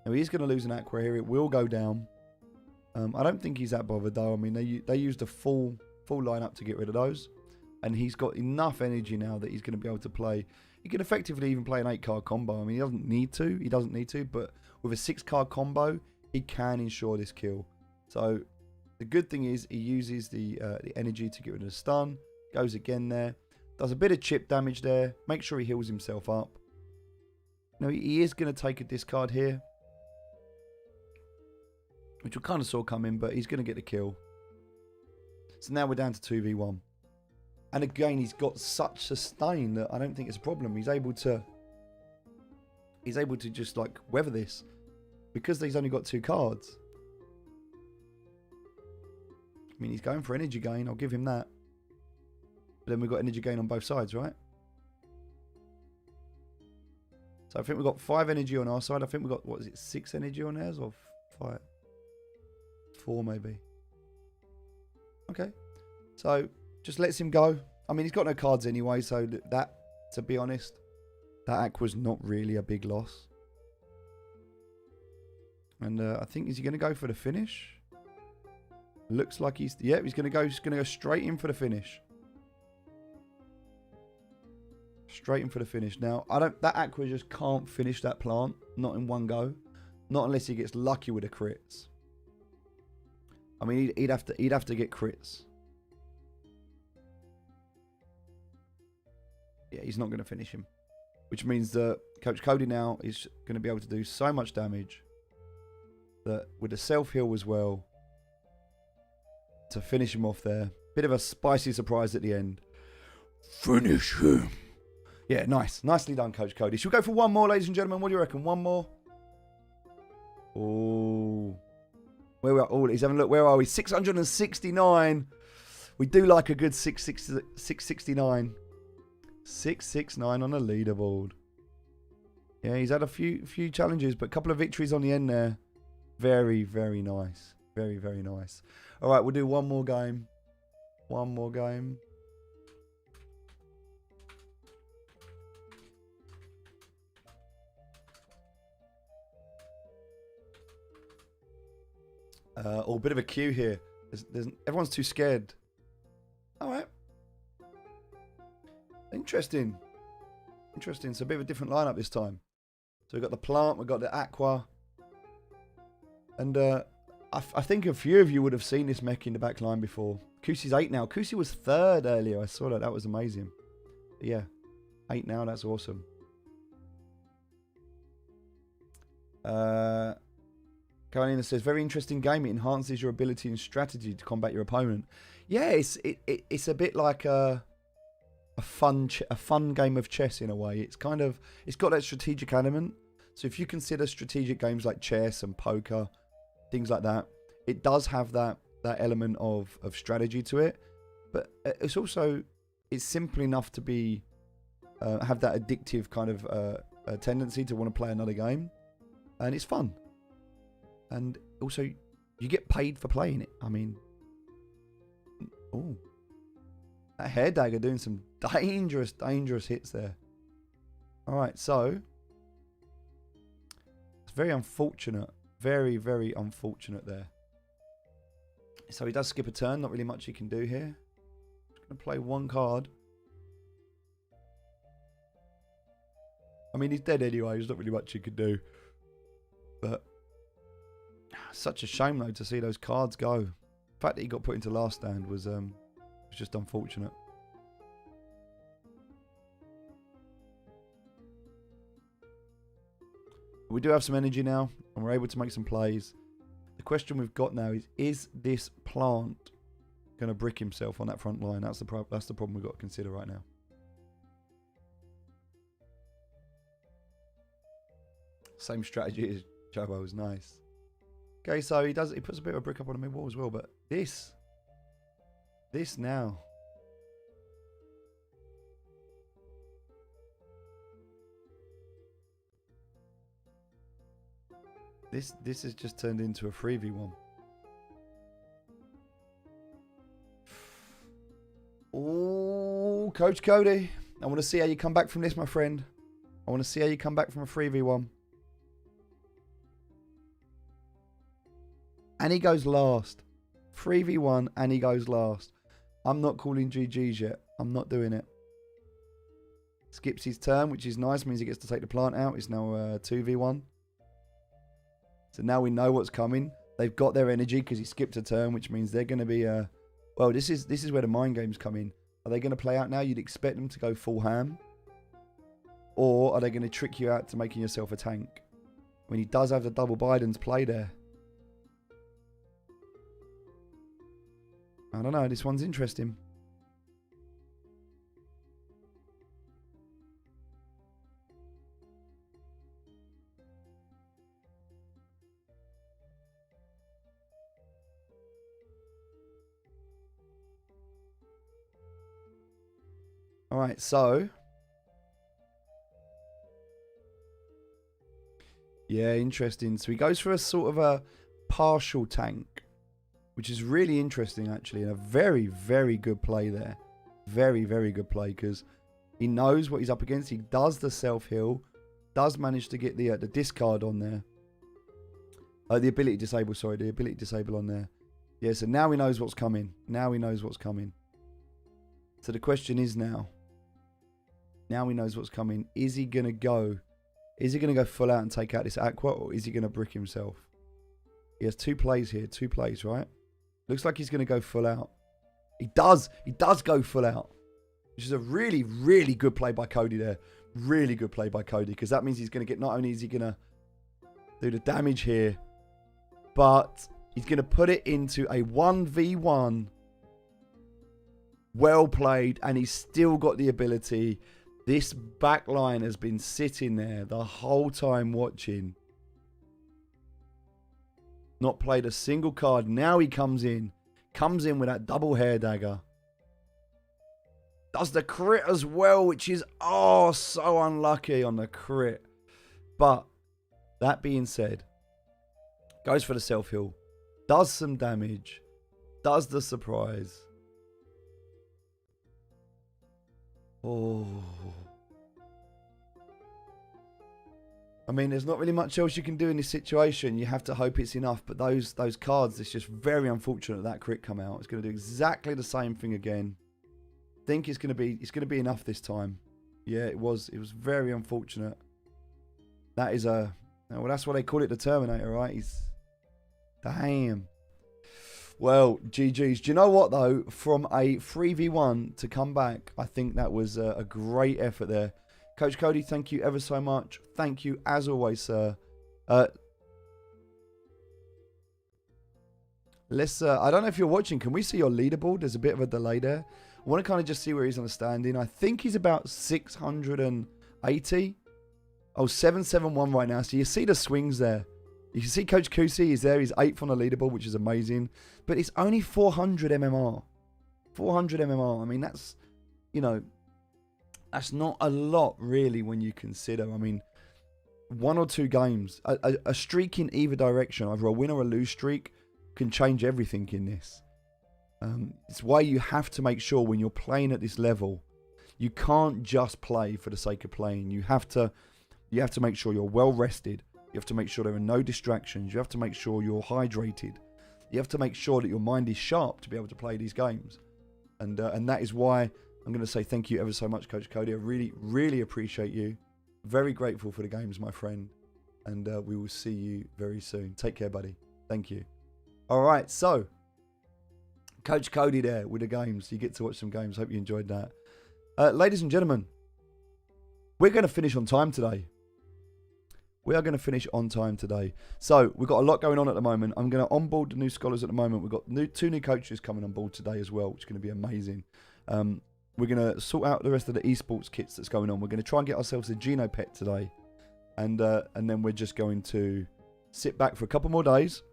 Now, he's going to lose an Aqua here. It will go down. I don't think he's that bothered, though. I mean, they used a full lineup to get rid of those. And he's got enough energy now that he's going to be able to play. He can effectively even play an 8-card combo. I mean, he doesn't need to. But with a 6-card combo, he can ensure this kill. So the good thing is he uses the energy to get rid of the stun. Goes again there. Does a bit of chip damage there. Make sure he heals himself up. Now, he is going to take a discard here, which we kind of saw coming, but he's going to get the kill. So now we're down to 2v1. And again, he's got such sustain that I don't think it's a problem. He's able to just like weather this because he's only got 2 cards. I mean, he's going for energy gain. I'll give him that. But then we've got energy gain on both sides, right? So I think we've got 5 energy on our side. I think we've got, what is it, 6 energy on theirs or 5? 4 maybe. Okay. So Just lets him go. I mean, he's got no cards anyway, so that, to be honest, that Aqua's not really a big loss. And I think, is he going to go for the finish? Looks like he's going to go straight in for the finish. Straight in for the finish. Now, that Aqua just can't finish that plant, not in one go. Not unless he gets lucky with the crits. I mean, he'd have to get crits. Yeah, he's not going to finish him. Which means that Coach Cody now is going to be able to do so much damage that with the self-heal as well, to finish him off there. Bit of a spicy surprise at the end. Finish him. Yeah, nice. Nicely done, Coach Cody. Should we go for one more, ladies and gentlemen? What do you reckon? One more? Oh. Where we are? Oh, he's having a look. Where are we? 669. We do like a good 669. 669 on the leaderboard. Yeah, he's had a few challenges, but a couple of victories on the end there. Very, very nice. Very, very nice. All right, we'll do one more game. One more game. A bit of a queue here. Everyone's too scared. All right. Interesting. Interesting. It's a bit of a different lineup this time. So we've got the plant, we've got the aqua. And I think a few of you would have seen this mech in the back line before. Kusie's 8 now. Kusie was 3rd earlier. I saw that. That was amazing. But yeah. 8 now. That's awesome. Carolina says, very interesting game. It enhances your ability and strategy to combat your opponent. Yeah, it's a bit like a fun game of chess in a way. It's got that strategic element. So if you consider strategic games like chess and poker, things like that, it does have that element of strategy to it. But it's simple enough to be have that addictive kind of tendency to want to play another game, and it's fun. And also, you get paid for playing it. I mean, oh, that hair dagger doing some dangerous hits there. All right, so it's very unfortunate. Very, very unfortunate there. So he does skip a turn. Not really much he can do here. Just going to play one card. I mean, he's dead anyway. There's not really much he can do. But such a shame, though, to see those cards go. The fact that he got put into last stand was just unfortunate. We do have some energy now, and we're able to make some plays. The question we've got now is this plant going to brick himself on that front line? That's the problem we've got to consider right now. Same strategy as Jobo was nice. Okay, so he puts a bit of a brick up on the mid wall as well, but this now. This has just turned into a 3v1. Oh, Coach Cody. I want to see how you come back from this, my friend. I want to see how you come back from a 3v1. And he goes last. 3v1 and he goes last. I'm not calling GG's yet. I'm not doing it. Skips his turn, which is nice. Means he gets to take the plant out. It's now 2v1. So now we know what's coming. They've got their energy because he skipped a turn, which means they're going to be... well, this is where the mind games come in. Are they going to play out now? You'd expect them to go full ham. Or are they going to trick you out to making yourself a tank? I mean, he does have the double Biden's play there. I don't know. This one's interesting. All right, so yeah, interesting. So he goes for a sort of a partial tank. which is really interesting, actually. And a very, very good play there. Very, very good play, because he knows what he's up against. He does the self-heal. Does manage to get the discard on there. The ability disable, sorry. The ability disable on there. Yeah, so now he knows what's coming. Now he knows what's coming. So the question is now. Now he knows what's coming. Is he going to go? Is he going to go full out and take out this Aqua, or is he going to brick himself? He has 2 plays here. 2 plays, right? Looks like he's going to go full out. He does. He does go full out. Which is a really, really good play by Cody there. Really good play by Cody. Because that means he's going to get, not only is he going to do the damage here, but he's going to put it into a 1v1. Well played. And he's still got the ability. This back line has been sitting there the whole time watching. Not played a single card. Now he comes in. Comes in with that double hair dagger. Does the crit as well, which is, oh, so unlucky on the crit. But, that being said, goes for the self-heal. Does some damage. Does the surprise. Oh. I mean, there's not really much else you can do in this situation. You have to hope it's enough. But those cards, it's just very unfortunate that crit come out. It's going to do exactly the same thing again. I think it's going to be enough this time. Yeah, it was very unfortunate. That is well, that's why they call it the Terminator, right? Damn. Well, GG's. Do you know what, though? From a 3v1 to come back, I think that was a great effort there. Coach Cody, thank you ever so much. Thank you, as always, sir. Let's. I don't know if you're watching. Can we see your leaderboard? There's a bit of a delay there. I want to kind of just see where he's on the standing. I think he's about 680. Oh, 771 right now. So you see the swings there. You can see Coach Kusi is there. He's 8th on the leaderboard, which is amazing. But it's only 400 MMR. 400 MMR. I mean, that's, you know, that's not a lot, really, when you consider. I mean, 1 or 2 games. A streak in either direction, either a win or a lose streak, can change everything in this. It's why you have to make sure when you're playing at this level, you can't just play for the sake of playing. You have to make sure you're well rested. You have to make sure there are no distractions. You have to make sure you're hydrated. You have to make sure that your mind is sharp to be able to play these games. And that is why I'm going to say thank you ever so much, Coach Cody. I really, really appreciate you. Very grateful for the games, my friend. And we will see you very soon. Take care, buddy. Thank you. All right, so Coach Cody there with the games. You get to watch some games. Hope you enjoyed that. Ladies and gentlemen, we're going to finish on time today. We are going to finish on time today. So we've got a lot going on at the moment. I'm going to onboard the new scholars at the moment. We've got 2 new coaches coming on board today as well, which is going to be amazing. We're going to sort out the rest of the esports kits that's going on. We're going to try and get ourselves a Geno pet today. And then we're just going to sit back for a couple more days.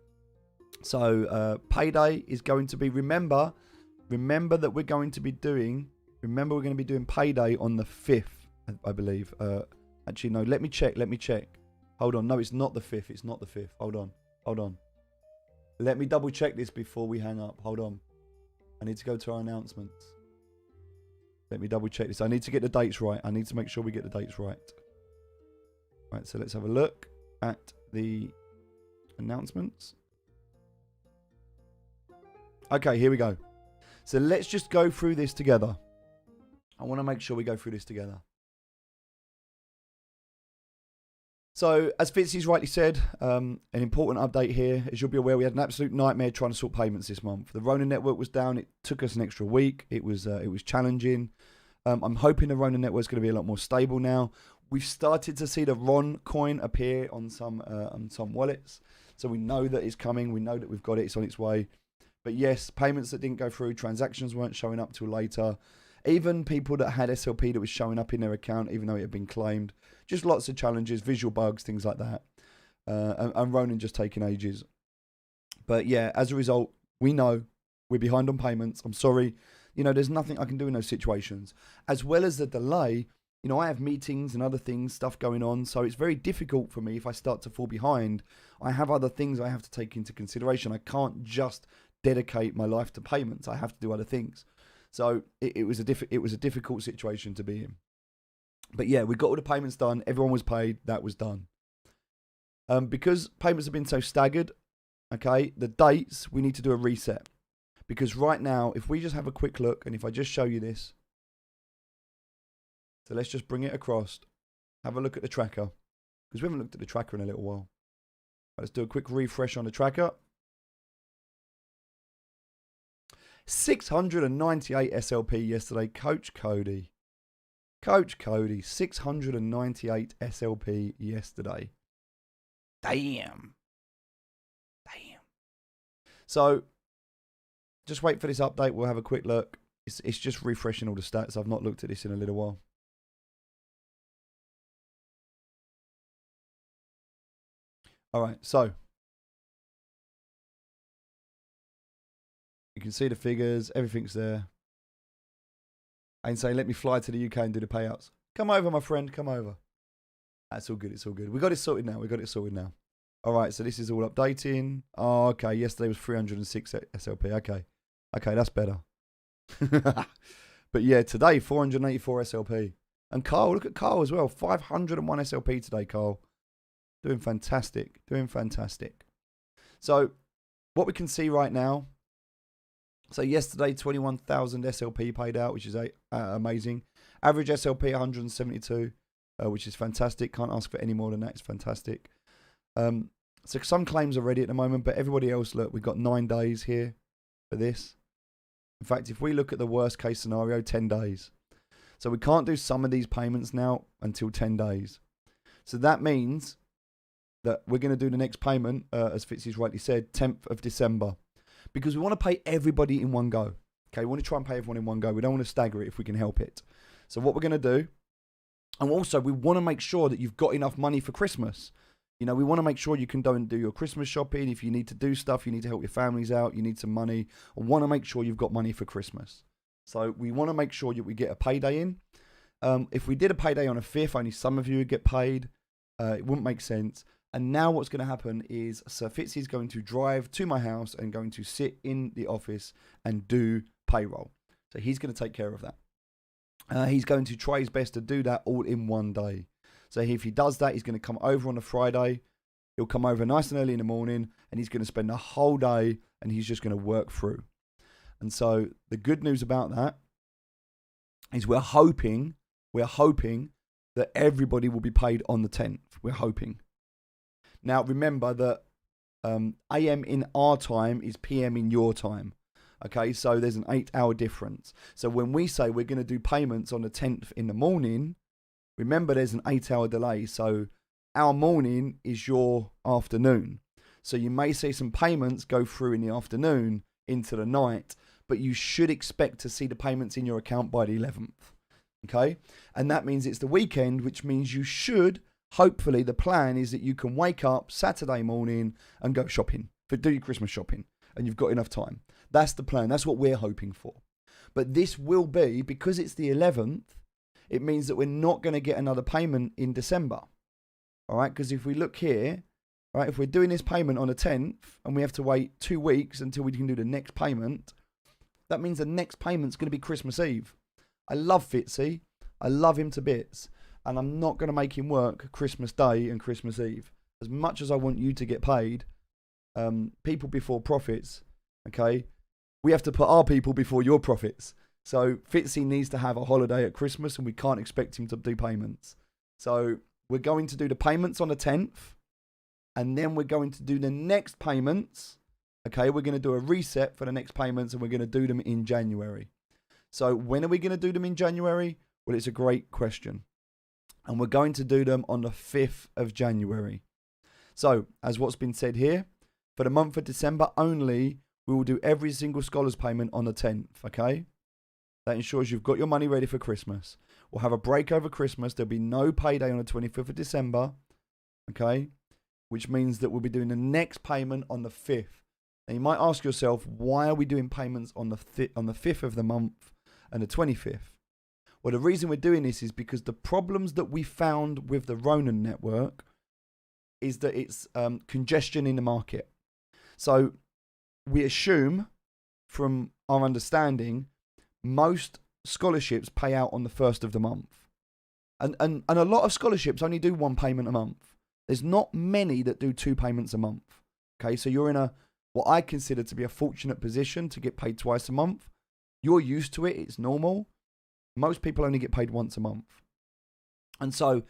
So payday is going to be, remember that we're going to be doing payday on the 5th, I believe. Actually, no, let me check. Hold on. No, it's not the 5th. It's not the 5th. Hold on. Let me double check this before we hang up. Hold on. I need to go to our announcements. Let me double check this. I need to get the dates right. I need to make sure we get the dates right. Right, so let's have a look at the announcements. Okay, here we go. So let's just go through this together. I want to make sure we go through this together. So, as Fitzy's rightly said, an important update here. As you'll be aware, we had an absolute nightmare trying to sort payments this month. The Ronin network was down. It took us an extra week. It was challenging. I'm hoping the Ronin network is going to be a lot more stable now. We've started to see the Ron coin appear on some wallets. So we know that it's coming. We know that we've got it. It's on its way. But yes, payments that didn't go through, transactions weren't showing up till later. Even people that had SLP that was showing up in their account, even though it had been claimed. Just lots of challenges, visual bugs, things like that. And Ronin just taking ages. But yeah, as a result, we know we're behind on payments. I'm sorry. You know, there's nothing I can do in those situations. As well as the delay, you know, I have meetings and other things, stuff going on. So it's very difficult for me if I start to fall behind. I have other things I have to take into consideration. I can't just dedicate my life to payments. I have to do other things. So it was a difficult situation to be in. But yeah, we got all the payments done. Everyone was paid. That was done. Because payments have been so staggered, okay, the dates, we need to do a reset. Because right now, if we just have a quick look, and if I just show you this, so let's just bring it across, have a look at the tracker, because we haven't looked at the tracker in a little while. Let's do a quick refresh on the tracker. 698 SLP yesterday. Coach Cody, 698 SLP yesterday. Damn. So, just wait for this update. We'll have a quick look. It's just refreshing all the stats. I've not looked at this in a little while. All right, so you can see the figures. Everything's there. And say, let me fly to the UK and do the payouts. Come over, my friend. Come over. That's all good. It's all good. We got it sorted now. All right, so this is all updating. Oh, okay. Yesterday was 306 SLP. Okay, that's better. But yeah, today 484 SLP. And Carl, look at Carl as well. 501 SLP today, Carl. Doing fantastic. So what we can see right now. So yesterday, 21,000 SLP paid out, which is amazing. Average SLP 172, which is fantastic. Can't ask for any more than that. It's fantastic. So some claims are ready at the moment, but everybody else, look, we've got 9 days here for this. In fact, if we look at the worst case scenario, 10 days. So we can't do some of these payments now until 10 days. So that means that we're going to do the next payment, as Fitzy's rightly said, 10th of December. Because we want to pay everybody in one go. Okay, we want to try and pay everyone in one go. We don't want to stagger it if we can help it. So what we're going to do, and also we want to make sure that you've got enough money for Christmas. You know, we want to make sure you can go and do your Christmas shopping. If you need to do stuff, you need to help your families out, you need some money. I want to make sure you've got money for Christmas. So we want to make sure that we get a payday in. If we did a payday on a 5th, only some of you would get paid. It wouldn't make sense. And now what's going to happen is Sir Fitzy is going to drive to my house and going to sit in the office and do payroll. So he's going to take care of that. He's going to try his best to do that all in one day. So if he does that, he's going to come over on a Friday. He'll come over nice and early in the morning and he's going to spend the whole day and he's just going to work through. And so the good news about that is we're hoping that everybody will be paid on the 10th. We're hoping. Now, remember that AM in our time is PM in your time. Okay, so there's an 8-hour difference. So when we say we're going to do payments on the 10th in the morning, remember there's an 8-hour delay. So our morning is your afternoon. So you may see some payments go through in the afternoon into the night, but you should expect to see the payments in your account by the 11th. Okay, and that means it's the weekend, which means you should... Hopefully, the plan is that you can wake up Saturday morning and go shopping, do your Christmas shopping, and you've got enough time. That's the plan. That's what we're hoping for. But this will be, because it's the 11th, it means that we're not going to get another payment in December. All right, because if we look here, right, if we're doing this payment on the 10th and we have to wait 2 weeks until we can do the next payment, that means the next payment's going to be Christmas Eve. I love Fitzy. I love him to bits. And I'm not going to make him work Christmas Day and Christmas Eve. As much as I want you to get paid, people before profits, okay? We have to put our people before your profits. So Fitzy needs to have a holiday at Christmas and we can't expect him to do payments. So we're going to do the payments on the 10th. And then we're going to do the next payments. Okay, we're going to do a reset for the next payments and we're going to do them in January. So when are we going to do them in January? Well, it's a great question. And we're going to do them on the 5th of January. So, as what's been said here, for the month of December only, we will do every single scholar's payment on the 10th, okay? That ensures you've got your money ready for Christmas. We'll have a break over Christmas. There'll be no payday on the 25th of December, okay? Which means that we'll be doing the next payment on the 5th. Now, you might ask yourself, why are we doing payments on the 5th of the month and the 25th? Well, the reason we're doing this is because the problems that we found with the Ronin network is that it's congestion in the market. So we assume from our understanding, most scholarships pay out on the first of the month. And a lot of scholarships only do one payment a month. There's not many that do 2 payments a month. Okay, so you're in what I consider to be a fortunate position to get paid twice a month. You're used to it, it's normal. Most people only get paid once a month. And so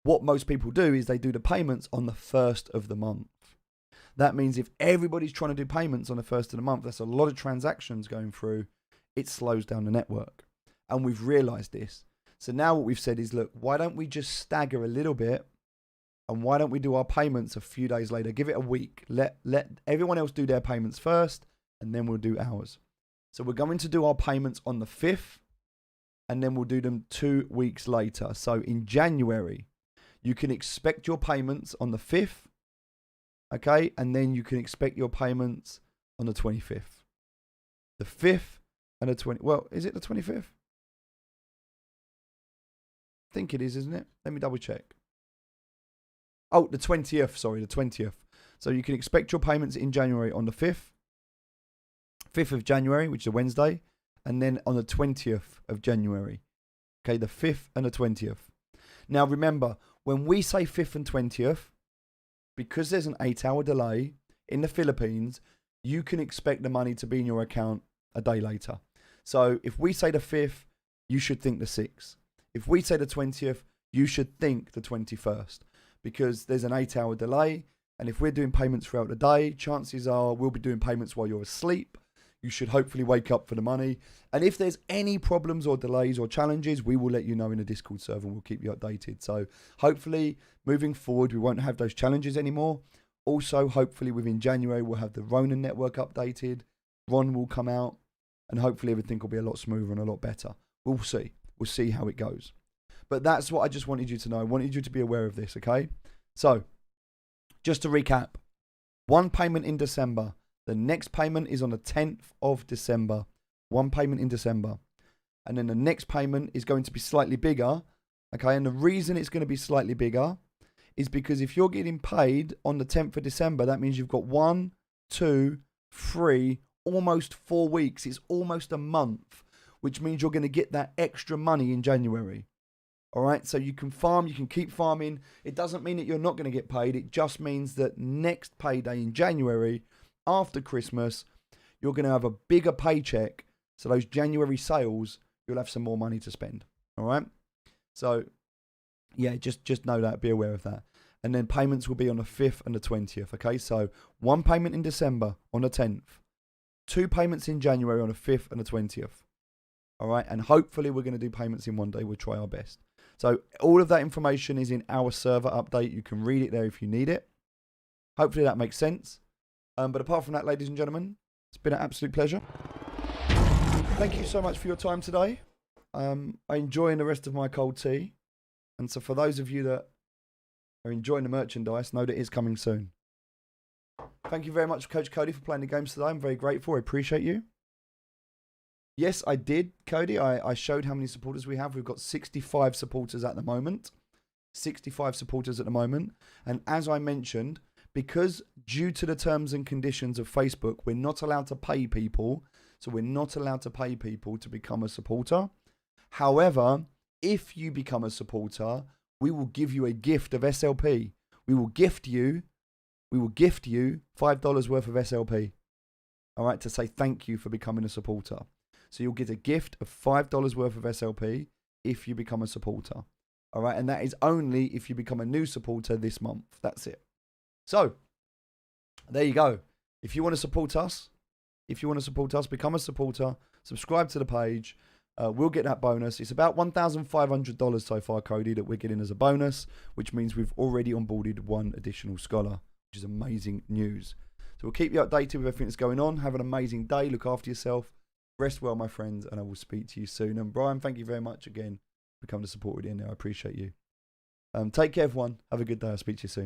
what most people do is they do the payments on the first of the month. That means if everybody's trying to do payments on the first of the month, that's a lot of transactions going through. It slows down the network. And we've realized this. So now what we've said is, look, why don't we just stagger a little bit, and why don't we do our payments a few days later? Give it a week. Let everyone else do their payments first, and then we'll do ours. So we're going to do our payments on the 5th, and then we'll do them 2 weeks later. So in January, you can expect your payments on the 5th, okay? And then you can expect your payments on the 25th. The 5th and the 20th. Well, is it the 25th? I think it is, isn't it? Let me double check. Oh, the 20th. Sorry, the 20th. So you can expect your payments in January on the 5th. 5th of January, which is a Wednesday. And then on the 20th of January. Okay, the 5th and the 20th. Now remember, when we say 5th and 20th, because there's an 8-hour delay in the Philippines, you can expect the money to be in your account a day later. So if we say the 5th, you should think the 6th. If we say the 20th, you should think the 21st, because there's an 8-hour delay. And if we're doing payments throughout the day, chances are we'll be doing payments while you're asleep. You should hopefully wake up for the money. And if there's any problems or delays or challenges, we will let you know in the Discord server and we'll keep you updated. So hopefully moving forward, we won't have those challenges anymore. Also, hopefully within January, we'll have the Ronin network updated. Ron will come out and hopefully everything will be a lot smoother and a lot better. We'll see. We'll see how it goes. But that's what I just wanted you to know. I wanted you to be aware of this, okay? So, just to recap. 1 payment in December. The next payment is on the 10th of December. 1 payment in December. And then the next payment is going to be slightly bigger, okay? And the reason it's going to be slightly bigger is because if you're getting paid on the 10th of December, that means you've got 1, 2, 3, almost 4 weeks. It's almost a month, which means you're going to get that extra money in January. All right, so you can farm, you can keep farming. It doesn't mean that you're not going to get paid. It just means that next payday in January, after Christmas, you're going to have a bigger paycheck. So those January sales, you'll have some more money to spend. All right, so yeah, just know that, be aware of that. And then payments will be on the 5th and the 20th. Okay, so 1 payment in December on the 10th, 2 payments in January on the 5th and the 20th. All right, and hopefully we're going to do payments in one day. We'll try our best. So all of that information is in our server update. You can read it there if you need it. Hopefully that makes sense. But apart from that, ladies and gentlemen, it's been an absolute pleasure. Thank you so much for your time today. I'm enjoying the rest of my cold tea. And so for those of you that are enjoying the merchandise, know that it is coming soon. Thank you very much, Coach Cody, for playing the games today. I'm very grateful. I appreciate you. Yes, I did, Cody. I showed how many supporters we have. We've got 65 supporters at the moment. 65 supporters at the moment. And as I mentioned, because due to the terms and conditions of Facebook, we're not allowed to pay people. So we're not allowed to pay people to become a supporter. However, if you become a supporter, we will give you a gift of SLP. We will gift you $5 worth of SLP. All right, to say thank you for becoming a supporter. So you'll get a gift of $5 worth of SLP if you become a supporter. All right, and that is only if you become a new supporter this month. That's it. So, there you go. If you want to support us, become a supporter, subscribe to the page. We'll get that bonus. It's about $1,500 so far, Cody, that we're getting as a bonus, which means we've already onboarded 1 additional scholar, which is amazing news. So we'll keep you updated with everything that's going on. Have an amazing day. Look after yourself. Rest well, my friends, and I will speak to you soon. And Brian, thank you very much again for coming to support with the end there. I appreciate you. Take care, everyone. Have a good day. I'll speak to you soon.